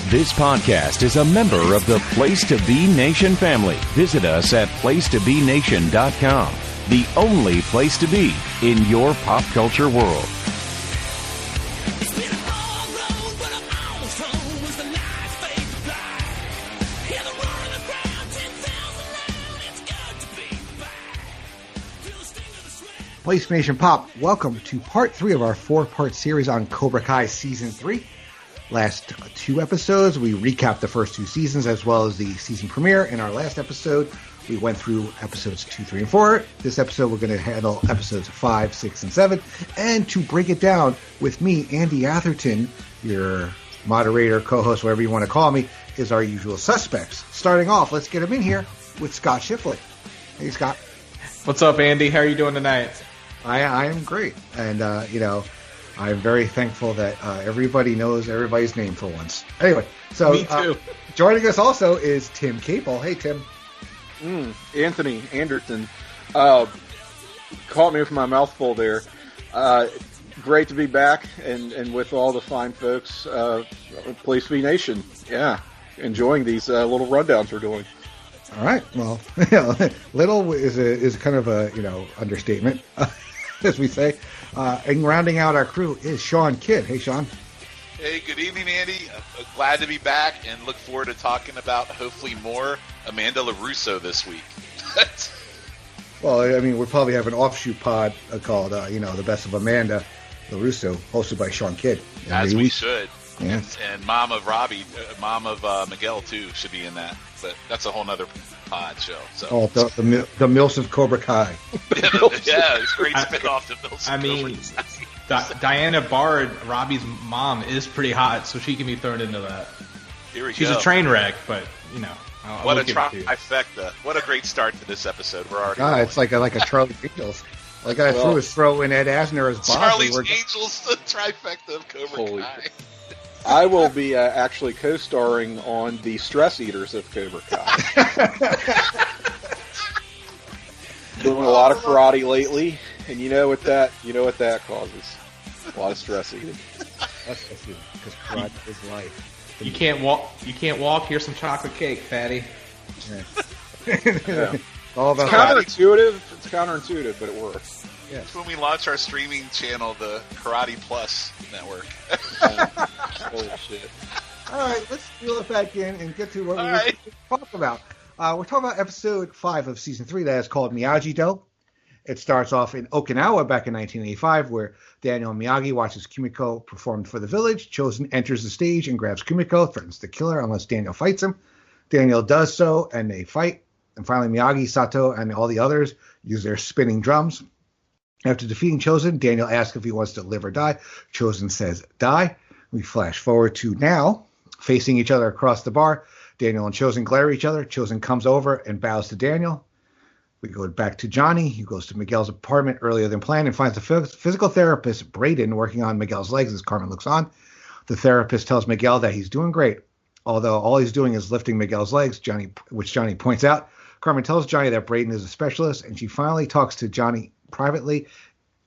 This podcast is a member of the Place to Be Nation family. Visit us at placetobenation.com, the only place to be in your pop culture world. Place Nation Pop, welcome to part 3 of our 4-part series on Cobra Kai Season 3. Last 2 episodes, we recapped the first 2 seasons as well as the season premiere. In our last episode, we went through episodes 2, 3, and 4. This episode, we're going to handle episodes 5, 6, and 7. And to break it down with me, Andy Atherton, your moderator, co-host, whatever you want to call me, is our usual suspects. Starting off, let's get him in here with Scott Shifflett. Hey, Scott. What's up, Andy? How are you doing tonight? I am great, and I'm very thankful that everybody knows everybody's name for once. Anyway, so me too. Joining us also is Tim Capel. Hey, Tim. Anthony Anderson. Caught me with my mouth full there. Great to be back and with all the fine folks Place V Nation. Yeah, enjoying these little rundowns we're doing. All right. Well, little is kind of a understatement. As we say. And rounding out our crew is Shawn Kidd. Hey, Shawn. Hey, good evening, Andy. Glad to be back and look forward to talking about hopefully more Amanda LaRusso this week. Well, I mean, we'll probably have an offshoot pod called, The Best of Amanda LaRusso, hosted by Shawn Kidd. As we should. Yeah. And mom of Robbie, mom of Miguel, too, should be in that. But that's a whole nother pod show. So. Oh, the Mills of Cobra Kai. Yeah, it's a great spin-off to Mills of Cobra Kai. Diana Bard, Robbie's mom, is pretty hot, so she can be thrown into that. Here we She's go. a train wreck, but, what a trifecta. What a great start to this episode. We're already it's like a Charlie Angels. Like I threw his throw in Ed Asner as boss. Charlie's Angels, the trifecta of Cobra Kai. I will be actually co-starring on the Stress Eaters of Cobra Kai. Doing a lot of karate lately, and you know what that causes. A lot of stress eating. That's because karate is life. You can't walk. Here's some chocolate cake, fatty. Yeah. All about It's counterintuitive, but it works. Yes. It's when we launch our streaming channel, the Karate Plus network. Holy shit. All right, let's reel it back in and get to what we're talking about. We're talking about episode 5 of season 3 that is called Miyagi-Do. It starts off in Okinawa back in 1985, where Daniel Miyagi watches Kumiko perform for the village. Chosen enters the stage and grabs Kumiko, threatens to kill her unless Daniel fights him. Daniel does so, and they fight. And finally, Miyagi, Sato, and all the others use their spinning drums. After defeating Chosen, Daniel asks if he wants to live or die. Chosen says die. We flash forward to now, facing each other across the bar. Daniel and Chosen glare at each other. Chosen comes over and bows to Daniel. We go back to Johnny. He goes to Miguel's apartment earlier than planned and finds the physical therapist, Braden, working on Miguel's legs as Carmen looks on. The therapist tells Miguel that he's doing great, although all he's doing is lifting Miguel's legs, which Johnny points out. Carmen tells Johnny that Braden is a specialist, and she finally talks to Johnny privately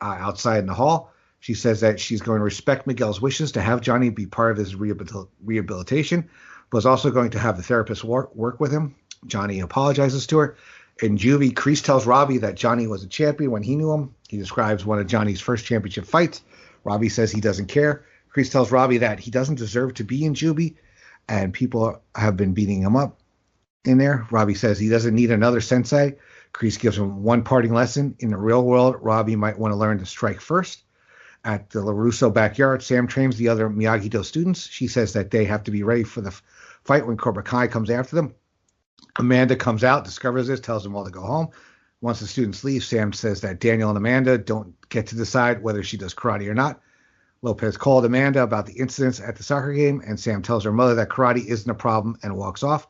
outside in the hall. She says that she's going to respect Miguel's wishes to have Johnny be part of his rehabilitation, but is also going to have the therapist work with him. Johnny apologizes to her. In juvie, Kreese tells Robbie that Johnny was a champion when he knew him. He describes one of Johnny's first championship fights. Robbie says he doesn't care. Kreese tells Robbie that he doesn't deserve to be in juvie, and people have been beating him up in there. Robbie says he doesn't need another sensei. Kreese gives him one parting lesson. In the real world, Robbie might want to learn to strike first. At the LaRusso backyard, Sam trains the other Miyagi-Do students. She says that they have to be ready for the fight when Cobra Kai comes after them. Amanda comes out, discovers this, tells them all to go home. Once the students leave, Sam says that Daniel and Amanda don't get to decide whether she does karate or not. Lopez called Amanda about the incidents at the soccer game, and Sam tells her mother that karate isn't a problem and walks off.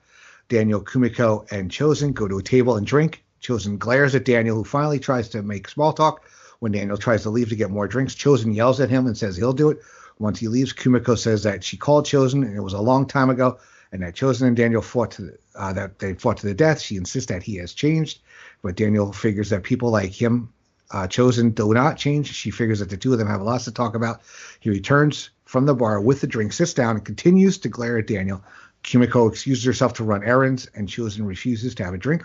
Daniel, Kumiko, and Chosen go to a table and drink. Chosen glares at Daniel, who finally tries to make small talk. When Daniel tries to leave to get more drinks, Chosen yells at him and says he'll do it. Once he leaves, Kumiko says that she called Chosen, and it was a long time ago, and that Chosen and Daniel fought to the death. She insists that he has changed, but Daniel figures that people like him Chosen do not change. She figures that the two of them have lots to talk about. He returns from the bar with the drink, sits down, and continues to glare at Daniel. Kimiko excuses herself to run errands, and Chosen refuses to have a drink.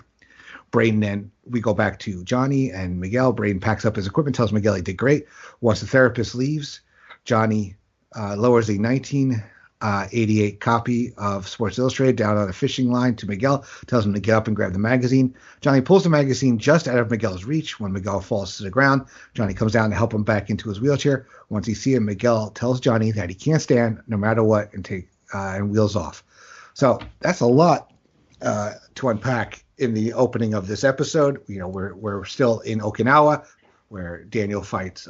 Braden, then we go back to Johnny and Miguel. Braden packs up his equipment, tells Miguel he did great. Once the therapist leaves, Johnny lowers a 1988 copy of Sports Illustrated down on a fishing line to Miguel, tells him to get up and grab the magazine. Johnny pulls the magazine just out of Miguel's reach. When Miguel falls to the ground, Johnny comes down to help him back into his wheelchair. Once he sees him, Miguel tells Johnny that he can't stand no matter what and wheels off. So that's a lot to unpack in the opening of this episode. We're still in Okinawa, where Daniel fights,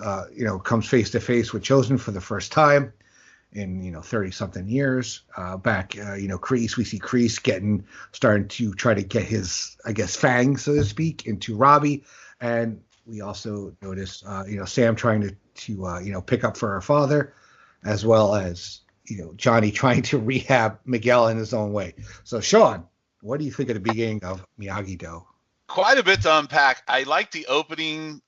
comes face to face with Chosen for the first time in 30-something years. Back, Kreese, we see Kreese starting to try to get his, I guess, fangs, so to speak, into Robbie, and we also notice, Sam trying to pick up for her father, as well as Johnny trying to rehab Miguel in his own way. So, Shawn, what do you think of the beginning of Miyagi-Do? Quite a bit to unpack. I like the opening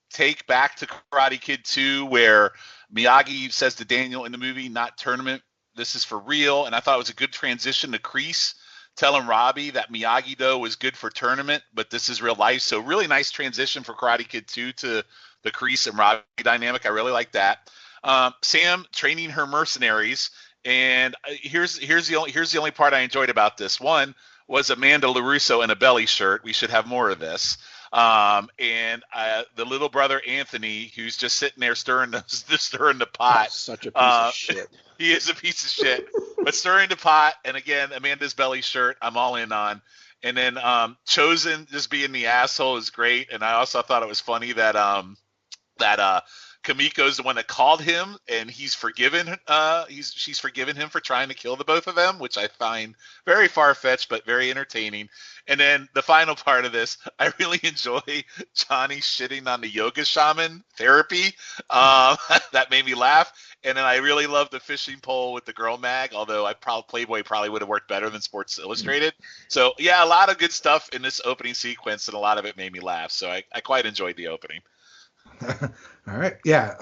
take back to Karate Kid 2, where Miyagi says to Daniel in the movie, not tournament, this is for real. And I thought it was a good transition to Kreese telling Robbie that Miyagi-Do was good for tournament, but this is real life. So really nice transition for Karate Kid 2 to the Kreese and Robbie dynamic. I really like that. Sam training her mercenaries. And here's the only part I enjoyed about this. One was Amanda LaRusso in a belly shirt. We should have more of this. And the little brother Anthony, who's just sitting there stirring the pot. Oh, such a piece of shit. He is a piece of shit, but stirring the pot. And again, Amanda's belly shirt, I'm all in on. And then Chosen just being the asshole is great. And I also thought it was funny that Kamiko's the one that called him, and she's forgiven him for trying to kill the both of them, which I find very far-fetched but very entertaining. And then the final part of this, I really enjoy Johnny shitting on the yoga shaman therapy. That made me laugh. And then I really love the fishing pole with the girl mag, although Playboy probably would have worked better than Sports Illustrated. So yeah, a lot of good stuff in this opening sequence, and a lot of it made me laugh. So I quite enjoyed the opening. All right. Yeah.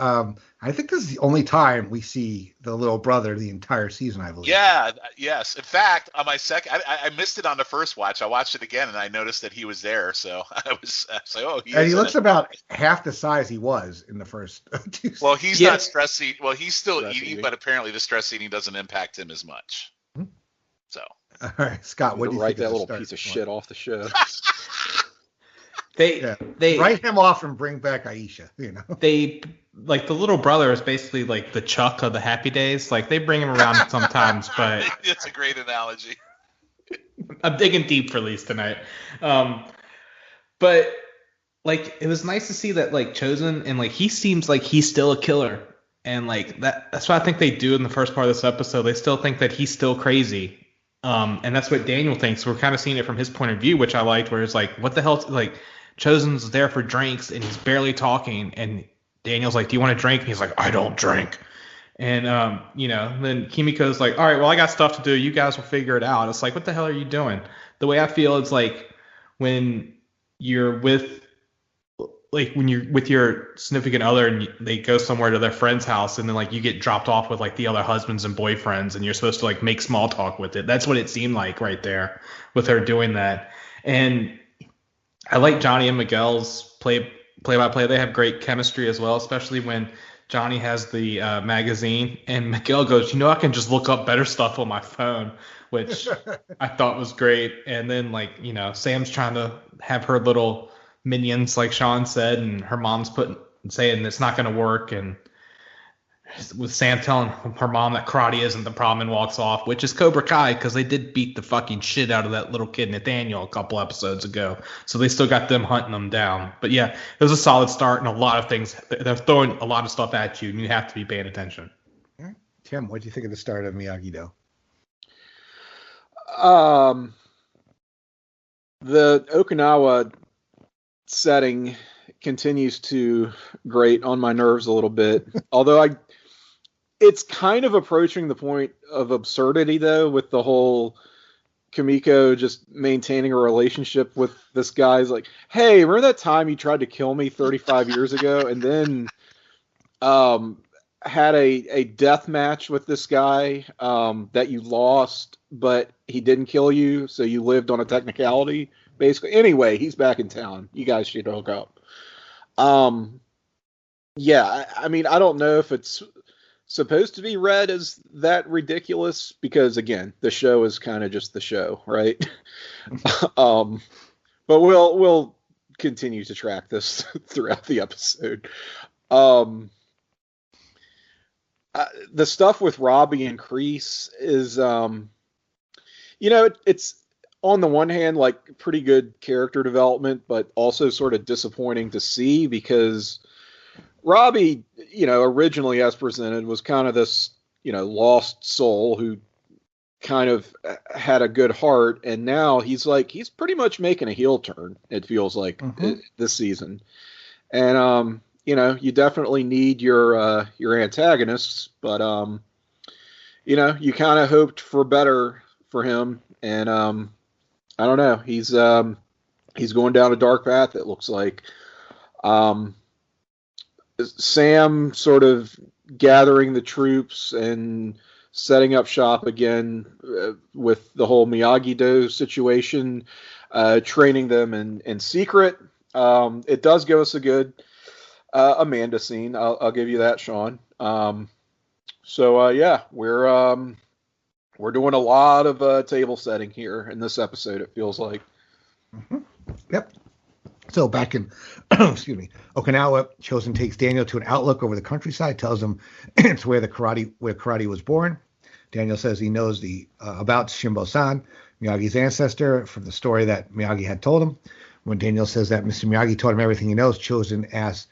I think this is the only time we see the little brother the entire season, I believe. Yeah. Yes. In fact, on my second, I missed it on the first watch. I watched it again, and I noticed that he was there. So I was like, oh, he looks about half the size he was in the first two seasons. Well, he's not stress eating. Well, he's still eating, but apparently the stress eating doesn't impact him as much. Mm-hmm. So. All right, Scott, what do you think? Write that little piece of shit off the show. They write him off and bring back Aisha. They like the little brother is basically like the Chuck of the Happy Days. Like they bring him around sometimes, but it's a great analogy. I'm digging deep for Lise tonight. But like it was nice to see that like Chosen and like he seems like he's still a killer, and like that's what I think they do in the first part of this episode. They still think that he's still crazy. And that's what Daniel thinks. We're kind of seeing it from his point of view, which I liked, where it's like, what the hell, like. Chosen's there for drinks, and he's barely talking. And Daniel's like, do you want a drink? And he's like, I don't drink. And, then Kimiko's like, all right, well, I got stuff to do. You guys will figure it out. It's like, what the hell are you doing? The way I feel, it's like when you're with your significant other and they go somewhere to their friend's house, and then, like, you get dropped off with, like, the other husbands and boyfriends, and you're supposed to, like, make small talk with it. That's what it seemed like right there with her doing that. And I like Johnny and Miguel's play-by-play. They have great chemistry as well, especially when Johnny has the magazine and Miguel goes, I can just look up better stuff on my phone, which I thought was great. And then, like, Sam's trying to have her little minions, like Shawn said, and her mom's saying it's not going to work. And with Sam telling her mom that karate isn't the problem and walks off, which is Cobra Kai, because they did beat the fucking shit out of that little kid Nathaniel a couple episodes ago. So they still got them hunting them down. But yeah, it was a solid start, and a lot of things, they're throwing a lot of stuff at you, and you have to be paying attention. Tim, what do you think of the start of Miyagi-Do? The Okinawa setting continues to grate on my nerves a little bit. Although it's kind of approaching the point of absurdity, though, with the whole Kimiko just maintaining a relationship with this guy. Is like, hey, remember that time you tried to kill me 35 years ago, and then had a death match with this guy that you lost, but he didn't kill you, so you lived on a technicality, basically. Anyway, he's back in town. You guys should hook up. Yeah, I mean, I don't know if it's supposed to be read as that ridiculous, because again, the show is kind of just the show, right? But we'll continue to track this throughout the episode. The stuff with Robbie and Kreese is, it's on the one hand like pretty good character development, but also sort of disappointing to see, because Robbie, originally as presented, was kind of this, lost soul who kind of had a good heart, and now he's pretty much making a heel turn, it feels like, this season. And you definitely need your antagonists, but you kind of hoped for better for him, and I don't know, he's going down a dark path, it looks like. Sam sort of gathering the troops and setting up shop again with the whole Miyagi-Do situation, training them in secret. It does give us a good Amanda scene. I'll give you that, Shawn. Yeah, we're doing a lot of table setting here in this episode, it feels like. Mm-hmm. Yep. So back in, Okinawa, Chosen takes Daniel to an outlook over the countryside, tells him it's where karate was born. Daniel says he knows about Shimbo-san, Miyagi's ancestor, from the story that Miyagi had told him. When Daniel says that Mr. Miyagi taught him everything he knows, Chosen asks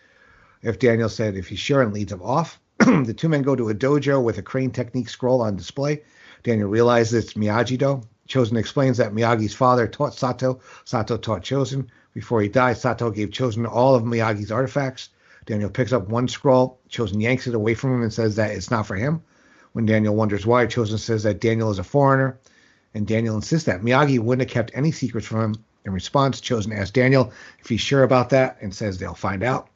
if Daniel said if he's sure, and leads him off. The two men go to a dojo with a crane technique scroll on display. Daniel realizes it's Miyagi-Do. Chosen explains that Miyagi's father taught Sato. Sato taught Chosen. Before he died, Sato gave Chosen all of Miyagi's artifacts. Daniel picks up one scroll. Chosen yanks it away from him and says that it's not for him. When Daniel wonders why, Chosen says that Daniel is a foreigner, and Daniel insists that Miyagi wouldn't have kept any secrets from him. In response, Chosen asks Daniel if he's sure about that and says they'll find out.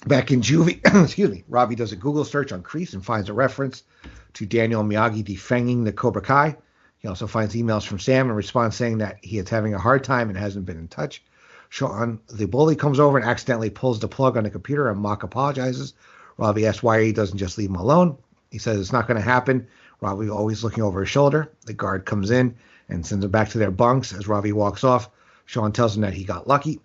Back in Juvie, Robbie does a Google search on Kreese and finds a reference to Daniel and Miyagi defanging the Cobra Kai. He also finds emails from Sam in response saying that he is having a hard time and hasn't been in touch. Shawn, the bully, comes over and accidentally pulls the plug on the computer, and Mock apologizes. Robbie asks why he doesn't just leave him alone. He says it's not going to happen. Robbie always looking over his shoulder. The guard comes in and sends him back to their bunks. As Robbie walks off, Shawn tells him that he got lucky.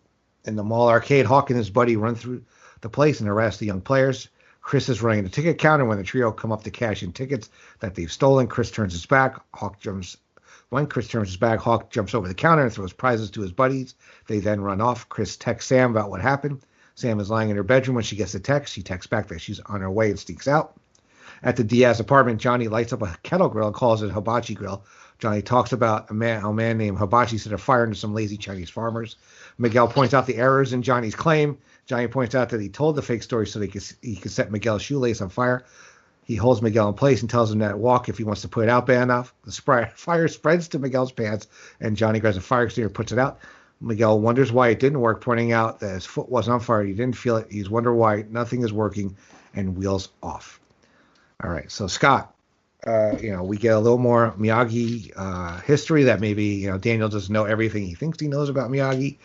In the mall arcade, Hawk and his buddy run through the place and harass the young players. Chris is running the ticket counter when the trio come up to cash in tickets that they've stolen. Chris turns his back. When Chris turns his back, Hawk jumps over the counter and throws prizes to his buddies. They then run off. Chris texts Sam about what happened. Sam is lying in her bedroom when she gets the text. She texts back that she's on her way and sneaks out. At the Diaz apartment, Johnny lights up a kettle grill and calls it a hibachi grill. Johnny talks about how a man named Hibachi set a fire into some lazy Chinese farmers. Miguel points out the errors in Johnny's claim. Johnny points out that he told the fake story so he could set Miguel's shoelace on fire. He holds Miguel in place and tells him that walk if he wants to put it out bad enough. The fire spreads to Miguel's pants, and Johnny grabs a fire extinguisher and puts it out. Miguel wonders why it didn't work, pointing out that his foot wasn't on fire. He didn't feel it. He's wondering why nothing is working, and wheels off. All right, so Scott, we get a little more Miyagi history that maybe Daniel doesn't know everything he thinks he knows about Miyagi.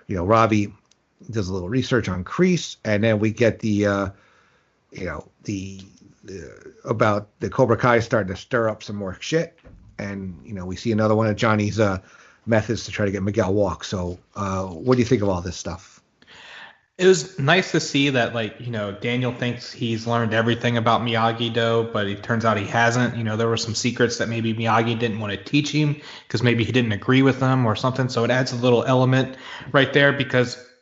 Robbie does a little research on Kreese, and then we get about the Cobra Kai starting to stir up some more shit, and we see another one of Johnny's methods to try to get Miguel walk. So what do you think of all this stuff? It was nice to see that, Daniel thinks he's learned everything about Miyagi-Do, but it turns out he hasn't. There were some secrets that maybe Miyagi didn't want to teach him because maybe he didn't agree with them or something. So it adds a little element right there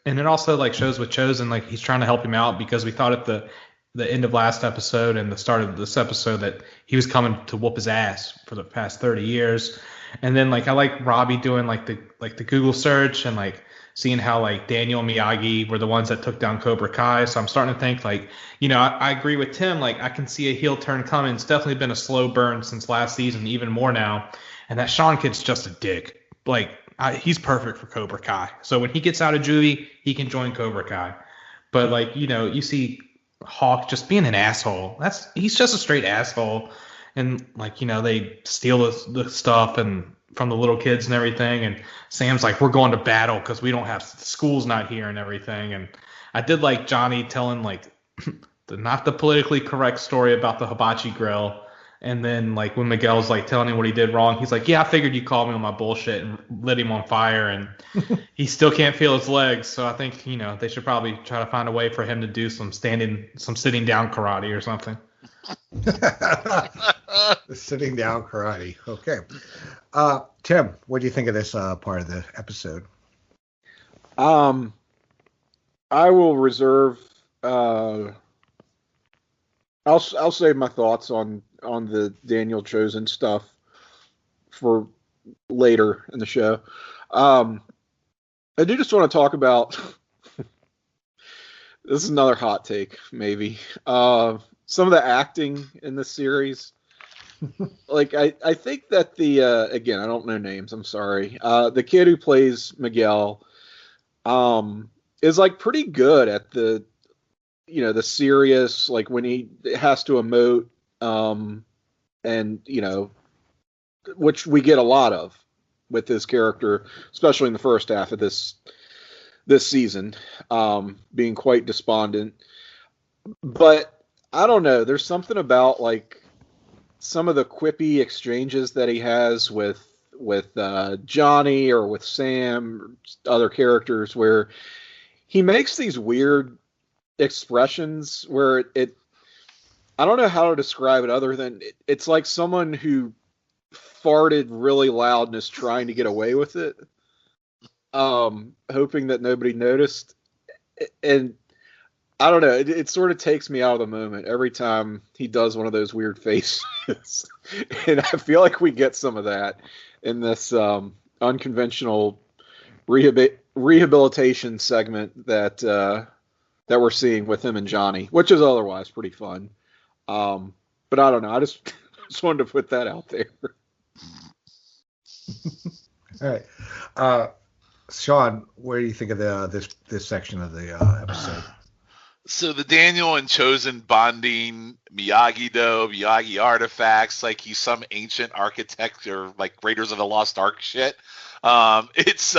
and it also shows with Chosen, he's trying to help him out, because we thought at the end of last episode and the start of this episode that he was coming to whoop his ass for the past 30 years. And then I like Robbie doing the Google search and seeing how Daniel and Miyagi were the ones that took down Cobra Kai. So I'm starting to think I agree with Tim. I can see a heel turn coming. It's definitely been a slow burn since last season, even more now. And that Shawn Kidd's just a dick. Like, he's perfect for Cobra Kai. So when he gets out of juvie, he can join Cobra Kai. But, like, you see Hawk just being an asshole. He's just a straight asshole. And, like, they steal the stuff and from the little kids and everything. And Sam's like, we're going to battle because we don't have, school's not here and everything. And I did like Johnny telling, like, not the politically correct story about the hibachi grill. And then, like, when Miguel's, like, telling him what he did wrong, he's like, yeah, I figured you called me on my bullshit and lit him on fire. And he still can't feel his legs. So I think, they should probably try to find a way for him to do some sitting down karate or something. Sitting down karate. Okay. Tim, what do you think of this part of the episode? I will reserve. I'll save my thoughts on the Daniel Chosen stuff for later in the show. I do just want to talk about. This is another hot take, maybe. Some of the acting in this series. Like, I think that again, I don't know names, I'm sorry. The kid who plays Miguel is, like, pretty good at the serious, like, when he has to emote, and, which we get a lot of with his character, especially in the first half of this season, being quite despondent. But I don't know, there's something about, like, some of the quippy exchanges that he has with Johnny or with Sam, or other characters, where he makes these weird expressions where I don't know how to describe it other than it's like someone who farted really loud and is trying to get away with it, hoping that nobody noticed. And I don't know, it sort of takes me out of the moment every time he does one of those weird faces. And I feel like we get some of that in this unconventional rehabilitation segment that we're seeing with him and Johnny, which is otherwise pretty fun. But I don't know, I just wanted to put that out there. All right. Shawn, what do you think of this section of the episode? So the Daniel and Chosen bonding, Miyagi-Do, Miyagi artifacts, like he's some ancient architect or like Raiders of the Lost Ark shit. It's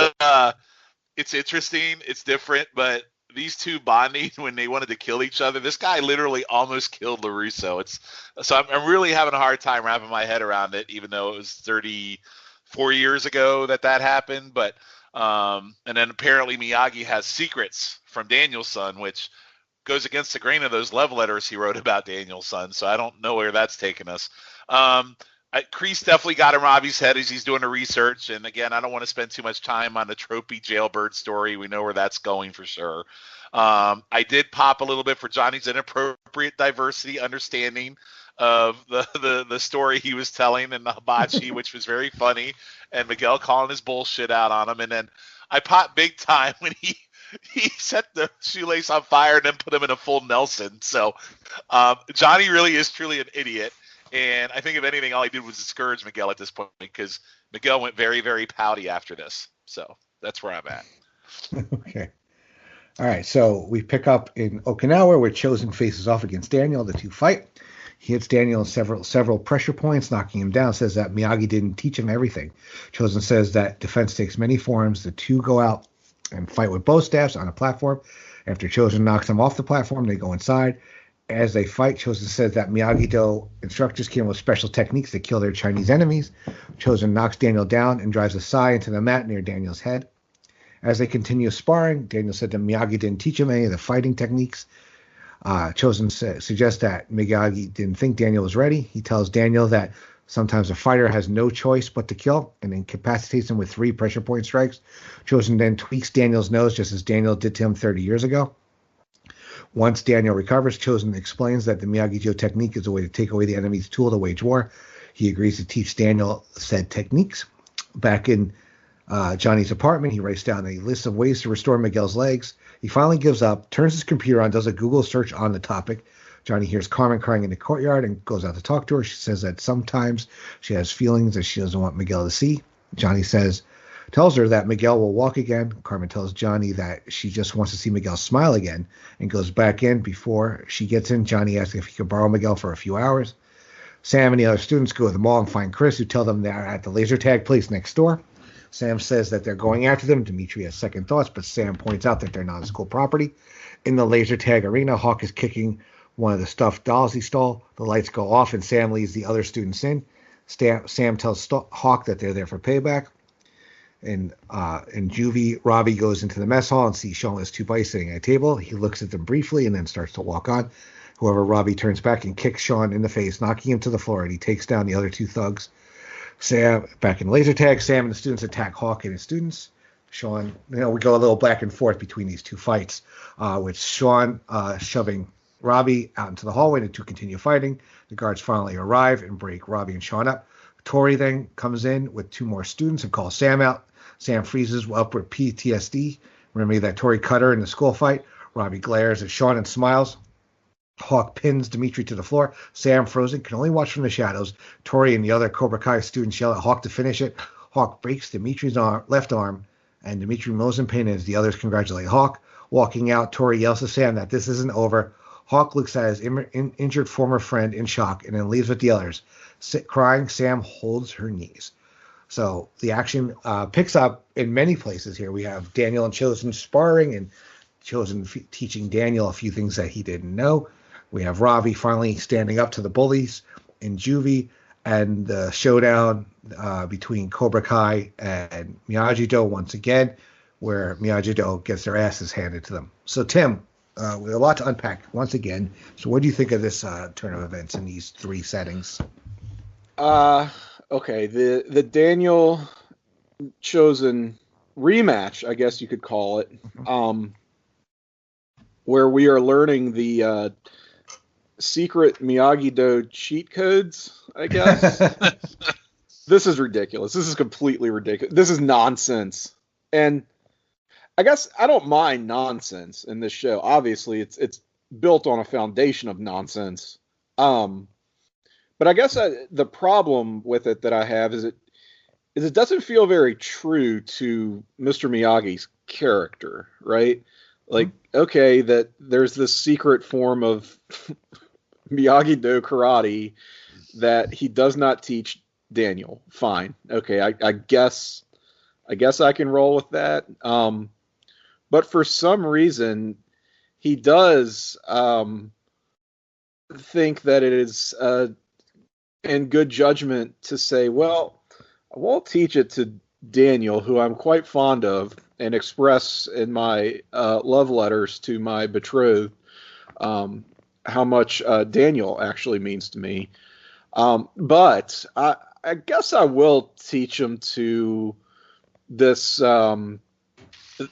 interesting, it's different, but these two bonding when they wanted to kill each other, this guy literally almost killed LaRusso. So I'm really having a hard time wrapping my head around it, even though it was 34 years ago that happened. But and then apparently Miyagi has secrets from Daniel's son, which goes against the grain of those love letters he wrote about Daniel's son. So I don't know where that's taken us. Kreese definitely got in Robbie's head as he's doing the research. And again, I don't want to spend too much time on the tropey jailbird story. We know where that's going for sure. I did pop a little bit for Johnny's inappropriate diversity understanding of the story he was telling in the hibachi, which was very funny, and Miguel calling his bullshit out on him. And then I popped big time when he set the shoelace on fire and then put him in a full Nelson. So Johnny really is truly an idiot. And I think if anything, all he did was discourage Miguel at this point because Miguel went very, very pouty after this. So that's where I'm at. Okay. All right. So we pick up in Okinawa where Chosen faces off against Daniel. The two fight. He hits Daniel in several pressure points, knocking him down. Says that Miyagi didn't teach him everything. Chosen says that defense takes many forms. The two go out and fight with both staffs on a platform. After Chosen knocks them off the platform, they go inside. As they fight, Chosen says that Miyagi-Do instructors came with special techniques to kill their Chinese enemies. Chosen knocks Daniel down and drives a sai into the mat near Daniel's head. As they continue sparring, Daniel said that Miyagi didn't teach him any of the fighting techniques. Chosen suggests that Miyagi didn't think Daniel was ready. He tells Daniel that sometimes a fighter has no choice but to kill and incapacitates him with 3 pressure point strikes. Chosen then tweaks Daniel's nose just as Daniel did to him 30 years ago. Once Daniel recovers, Chosen explains that the Miyagi-Do technique is a way to take away the enemy's tool to wage war. He agrees to teach Daniel said techniques. Back in Johnny's apartment, he writes down a list of ways to restore Miguel's legs. He finally gives up, turns his computer on, does a Google search on the topic, Johnny hears Carmen crying in the courtyard and goes out to talk to her. She says that sometimes she has feelings that she doesn't want Miguel to see. Johnny tells her that Miguel will walk again. Carmen tells Johnny that she just wants to see Miguel smile again and goes back in. Before she gets in, Johnny asks if he can borrow Miguel for a few hours. Sam and the other students go to the mall and find Chris, who tell them they're at the laser tag place next door. Sam says that they're going after them. Dimitri has second thoughts, but Sam points out that they're not school property. In the laser tag arena, Hawk is kicking one of the stuffed dolls he stole. The lights go off, and Sam leads the other students in. Sam tells Hawk that they're there for payback. In juvie, Robbie goes into the mess hall and sees Shawn with 2 boys sitting at a table. He looks at them briefly and then starts to walk on. However, Robbie turns back and kicks Shawn in the face, knocking him to the floor, and he takes down the other 2 thugs. Sam, back in laser tag, Sam and the students attack Hawk and his students. Shawn, we go a little back and forth between these 2 fights, with Shawn shoving Robbie out into the hallway to continue fighting. The guards finally arrive and break Robbie and Shawn up. Tori then comes in with 2 more students and calls Sam out. Sam freezes up with PTSD. Remember that Tori cut her in the school fight. Robbie glares at Shawn and smiles. Hawk pins Dimitri to the floor. Sam, frozen, can only watch from the shadows. Tori and the other Cobra Kai students yell at Hawk to finish it. Hawk breaks Dimitri's left arm, and Dimitri moans in pain as the others congratulate Hawk. Walking out, Tori yells to Sam that this isn't over. Hawk looks at his injured former friend in shock and then leaves with the others. Crying, Sam holds her knees. So the action picks up in many places here. We have Daniel and Chosen sparring, and Chosen teaching Daniel a few things that he didn't know. We have Robbie finally standing up to the bullies in juvie, and the showdown between Cobra Kai and Miyagi-Do once again, where Miyagi-Do gets their asses handed to them. So, Tim, we have a lot to unpack once again. So what do you think of this turn of events in these 3 settings? Okay, the Daniel Chosen rematch, I guess you could call it, where we are learning the secret Miyagi-Do cheat codes, I guess. This is ridiculous. This is completely ridiculous. This is nonsense. And I guess I don't mind nonsense in this show. Obviously, it's built on a foundation of nonsense. But I guess the problem with it that I have is it doesn't feel very true to Mr. Miyagi's character, right? Like, okay, that there's this secret form of Miyagi-Do karate that he does not teach Daniel. Fine. Okay, I guess I can roll with that. But for some reason, he does think that it is in good judgment to say, well, I won't teach it to Daniel, who I'm quite fond of, and express in my love letters to my betrothed how much Daniel actually means to me. But I guess I will teach him to this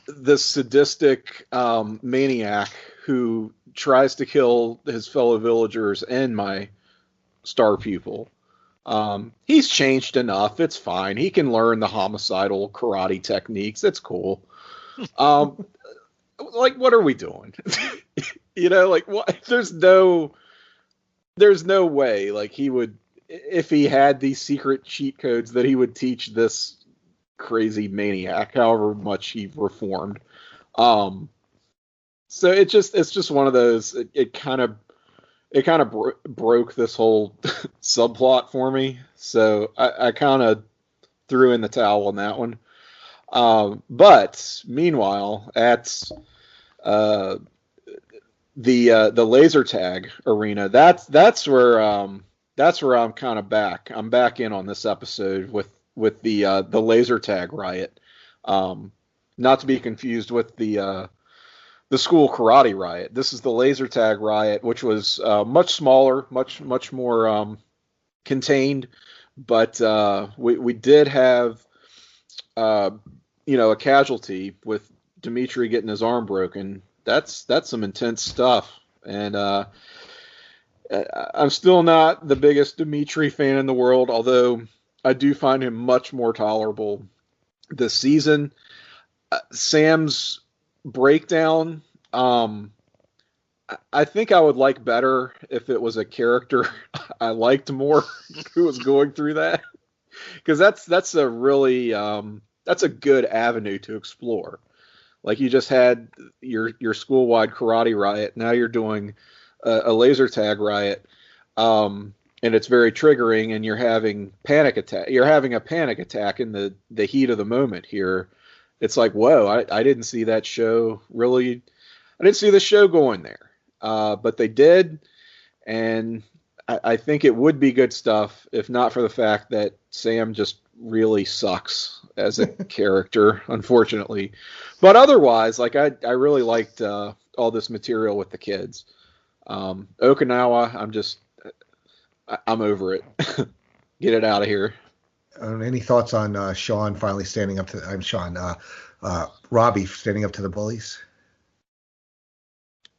this sadistic maniac who tries to kill his fellow villagers and my star pupil. He's changed enough. It's fine. He can learn the homicidal karate techniques. It's cool. Like, what are we doing? Like, what? There's no way, like, he would, if he had these secret cheat codes, that he would teach this crazy maniac, however much he reformed. So it's just one of those, it kind of broke this whole subplot for me. So I kind of threw in the towel on that one. But meanwhile, at the laser tag arena, that's where I'm kind of back. I'm back in on this episode with the laser tag riot. Not to be confused with the school karate riot. This is the laser tag riot, which was much smaller, much more contained. But we did have a casualty with Dimitri getting his arm broken. That's some intense stuff. And I'm still not the biggest Dimitri fan in the world, although I do find him much more tolerable this season. Sam's breakdown, I think I would like better if it was a character I liked more who was going through that, because that's a really that's a good avenue to explore. Like you just had your school-wide karate riot. Now you're doing a laser tag riot, and it's very triggering. And you're having panic attack. You're having a panic attack in the heat of the moment here. It's like, whoa! I didn't see that show really. I didn't see the show going there, but they did, and I think it would be good stuff if not for the fact that Sam just really sucks as a character, unfortunately. But otherwise, like I really liked all this material with the kids. Okinawa, I'm over it. Get it out of here. Any thoughts on Shawn finally standing up to? I'm Shawn. Robbie standing up to the bullies.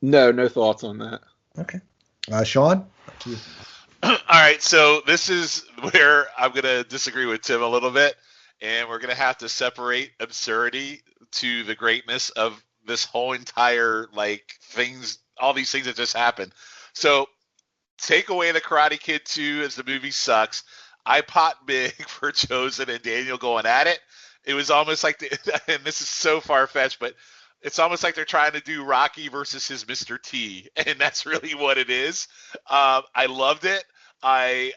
No thoughts on that. Okay, Shawn. All right, so this is where I'm going to disagree with Tim a little bit, and we're going to have to separate absurdity to the greatness of this whole entire, like, things, all these things that just happened. So take away the Karate Kid 2 as the movie sucks. I pot big for Chosen and Daniel going at it. It was almost like, and this is so far-fetched, but it's almost like they're trying to do Rocky versus his Mr. T, and that's really what it is. I loved it. I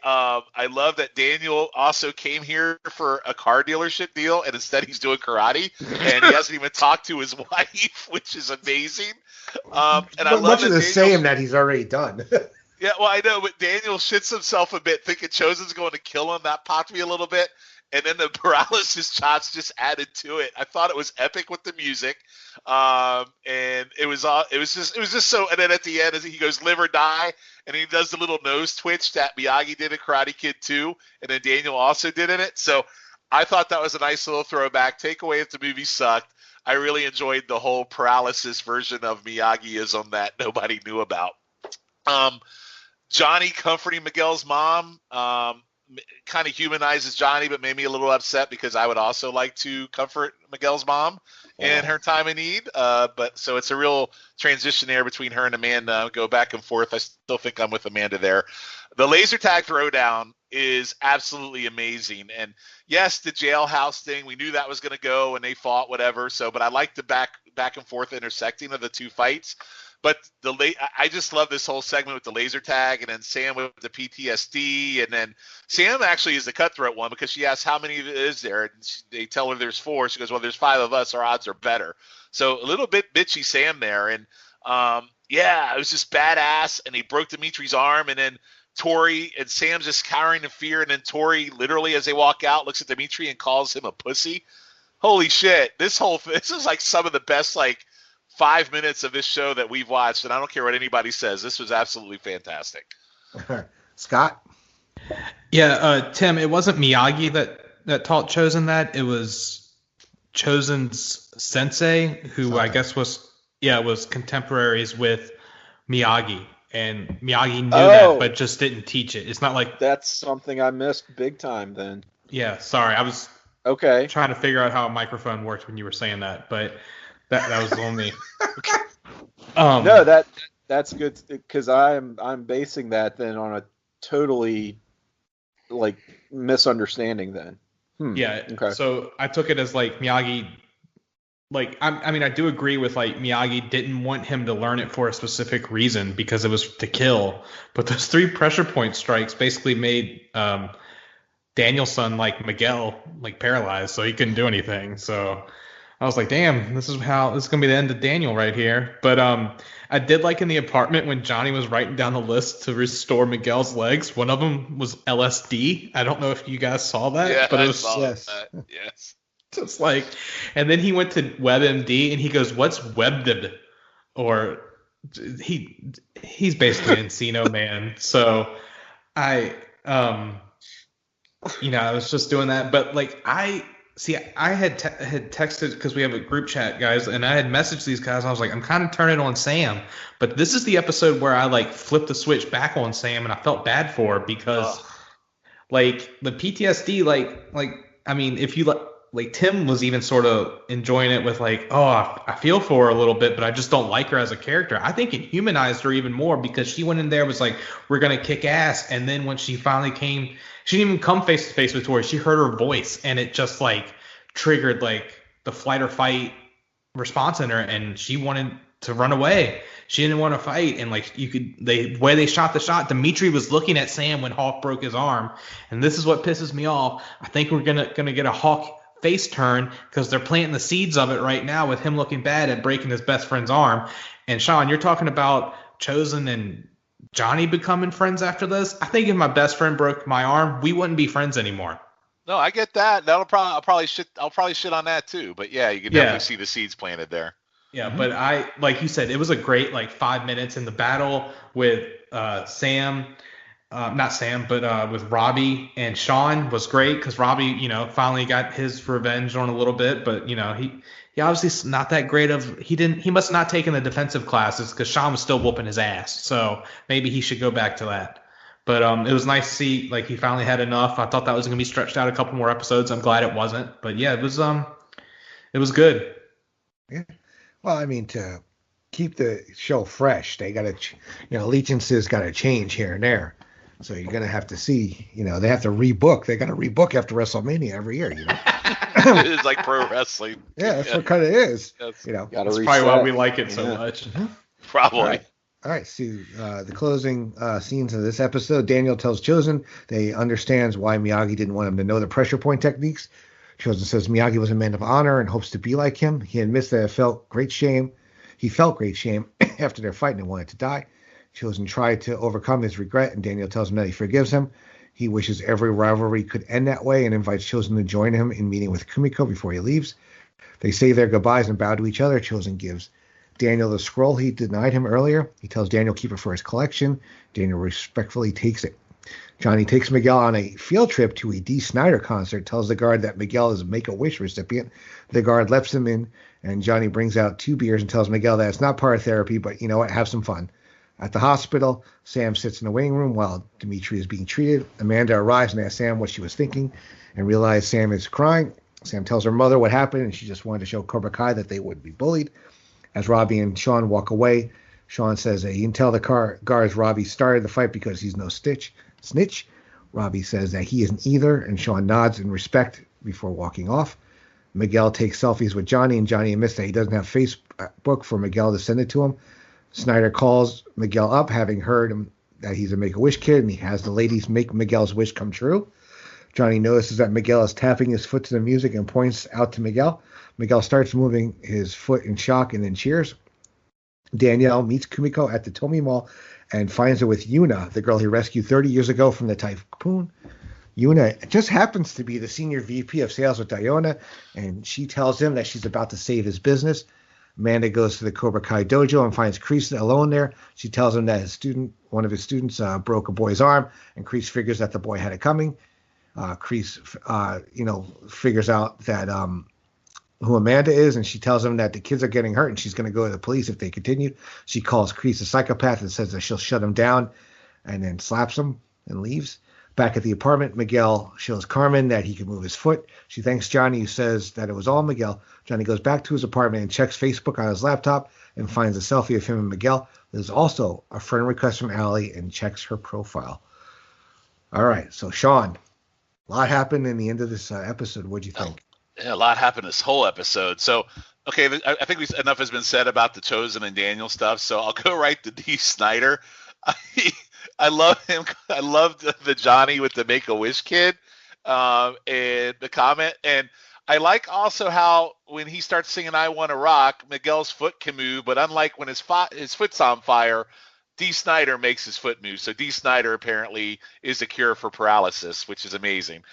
love that Daniel also came here for a car dealership deal, and instead he's doing karate, and he hasn't even talked to his wife, which is amazing. And I love much of the Daniel, same that he's already done. Yeah, well, I know, but Daniel shits himself a bit, thinking Chosen's going to kill him. That popped me a little bit. And then the paralysis shots just added to it. I thought it was epic with the music, and it was just so. And then at the end, as he goes live or die, and he does the little nose twitch that Miyagi did in Karate Kid 2, and then Daniel also did in it. So I thought that was a nice little throwback. Take away if the movie sucked. I really enjoyed the whole paralysis version of Miyagi-ism that nobody knew about. Johnny comforting Miguel's mom. Kind of humanizes Johnny, but made me a little upset because I would also like to comfort Miguel's mom in her time of need. But so it's a real transition there between her and Amanda. Go back and forth. I still think I'm with Amanda there. The laser tag throwdown is absolutely amazing. And yes, the jailhouse thing, we knew that was going to go and they fought, whatever. So, but I like the back and forth intersecting of the two fights. But I just love this whole segment with the laser tag, and then Sam with the PTSD, and then Sam actually is the cutthroat one because she asks how many is there, and they tell her there's 4. She goes, well, there's 5 of us. Our odds are better. So a little bit bitchy Sam there, and yeah, it was just badass. And he broke Dimitri's arm, and then Tori and Sam's just cowering in fear, and then Tori literally as they walk out looks at Dimitri and calls him a pussy. Holy shit! This is like some of the best 5 minutes of this show that we've watched, and I don't care what anybody says. This was absolutely fantastic. Scott? Yeah, Tim, it wasn't Miyagi that taught Chosen that. It was Chosen's sensei, who I guess was contemporaries with Miyagi. And Miyagi knew that, but just didn't teach it. It's not like... That's something I missed big time then. Yeah, sorry. I was trying to figure out how a microphone worked when you were saying that, but... That was only. No, that's good because I'm basing that then on a totally misunderstanding then. Yeah. Okay. So I took it as Miyagi. I do agree with Miyagi didn't want him to learn it for a specific reason because it was to kill. But those 3 pressure point strikes basically made Danielson Miguel paralyzed, so he couldn't do anything. So. I was like, damn, this is going to be the end of Daniel right here. But I did in the apartment when Johnny was writing down the list to restore Miguel's legs. One of them was LSD. I don't know if you guys saw that. Yeah, but I saw that. Yes. It's and then he went to WebMD and he goes, what's WebMD? Or he's basically an Encino man. So I was just doing that. But I had texted because we have a group chat, guys, and I had messaged these guys. I was like, I'm kind of turning on Sam, but this is the episode where I flipped the switch back on Sam, and I felt bad for her because, the PTSD, if you like Tim was even sort of enjoying it with like, oh, I feel for her a little bit, but I just don't like her as a character. I think it humanized her even more because she went in there was like, we're gonna kick ass, and then when she finally came, she didn't even come face to face with Tori. She heard her voice, and it just like triggered like the flight or fight response in her, and she wanted to run away. She didn't want to fight, and like the way they shot the shot, Dimitri was looking at Sam when Hawk broke his arm, and this is what pisses me off. I think we're gonna get a Hawk face turn because they're planting the seeds of it right now with him looking bad at breaking his best friend's arm. And Shawn, you're talking about Chosen and Johnny becoming friends after this. I think if my best friend broke my arm, we wouldn't be friends anymore. No, I get that. I'll probably shit on that too. But yeah, you can definitely see the seeds planted there. Yeah, but I, like you said, it was a great like 5 minutes in the battle with Sam, not Sam, but with Robbie and Shawn was great because Robbie, finally got his revenge on a little bit, but he obviously not that great of he must not taken the defensive classes because Shawn was still whooping his ass, so maybe he should go back to that. But it was nice to see like he finally had enough. I thought that was going to be stretched out a couple more episodes. I'm glad it wasn't, but yeah, it was good. Yeah. Well, I mean, to keep the show fresh, they got to, allegiances got to change here and there. So you're going to have to see, they have to rebook. They got to rebook after WrestleMania every year, It's like pro wrestling. Yeah, that's what kind of is. That's probably why we like it so much. Probably. All right, so the closing scenes of this episode, Daniel tells Chosen they understands why Miyagi didn't want him to know the pressure point techniques. Chosen says Miyagi was a man of honor and hopes to be like him. He admits that he felt great shame after their fight and wanted to die. Chosen tried to overcome his regret, and Daniel tells him that he forgives him. He wishes every rivalry could end that way and invites Chosen to join him in meeting with Kumiko before he leaves. They say their goodbyes and bow to each other. Chosen gives Daniel the scroll he denied him earlier. He tells Daniel to keep it for his collection. Daniel respectfully takes it. Johnny takes Miguel on a field trip to a Dee Snider concert, tells the guard that Miguel is a Make-A-Wish recipient. The guard lets him in, and Johnny brings out 2 beers and tells Miguel that it's not part of therapy, but you know what, have some fun. At the hospital, Sam sits in the waiting room while Dimitri is being treated. Amanda arrives and asks Sam what she was thinking and realizes Sam is crying. Sam tells her mother what happened, and she just wanted to show Cobra Kai that they wouldn't be bullied. As Robbie and Shawn walk away, Shawn says that he can tell the guards Robbie started the fight because he's no snitch. Robbie says that he isn't either, and Shawn nods in respect before walking off. Miguel takes selfies with Johnny, and Johnny admits that he doesn't have Facebook for Miguel to send it to him. Snider calls Miguel up, having heard him that he's a Make-A-Wish kid, and he has the ladies make Miguel's wish come true. Johnny notices that Miguel is tapping his foot to the music and points out to Miguel. Miguel starts moving his foot in shock and then cheers. Danielle meets Kumiko at the Tomy Mall and finds her with Yuna, the girl he rescued 30 years ago from the typhoon. Yuna just happens to be the senior VP of sales with Diona, and she tells him that she's about to save his business. Amanda goes to the Cobra Kai dojo and finds Kreese alone there. She tells him that one of his students broke a boy's arm, and Kreese figures that the boy had it coming. Kreese, figures out that who Amanda is, and she tells him that the kids are getting hurt and she's going to go to the police if they continue. She calls Kreese a psychopath and says that she'll shut him down and then slaps him and leaves. Back at the apartment, Miguel shows Carmen that he can move his foot. She thanks Johnny, who says that it was all Miguel. Johnny goes back to his apartment and checks Facebook on his laptop and finds a selfie of him and Miguel. There's also a friend request from Allie and checks her profile. All right, so Shawn, a lot happened in the end of this episode. What'd you think? Yeah, a lot happened this whole episode. So, okay, I think enough has been said about the Chosen and Daniel stuff, so I'll go right to Dee Snider. I love him. I loved the Johnny with the Make-A-Wish kid and the comment. And I like also how when he starts singing I Want to Rock, Miguel's foot can move, but unlike when his foot's on fire, Dee Snider makes his foot move. So Dee Snider apparently is a cure for paralysis, which is amazing.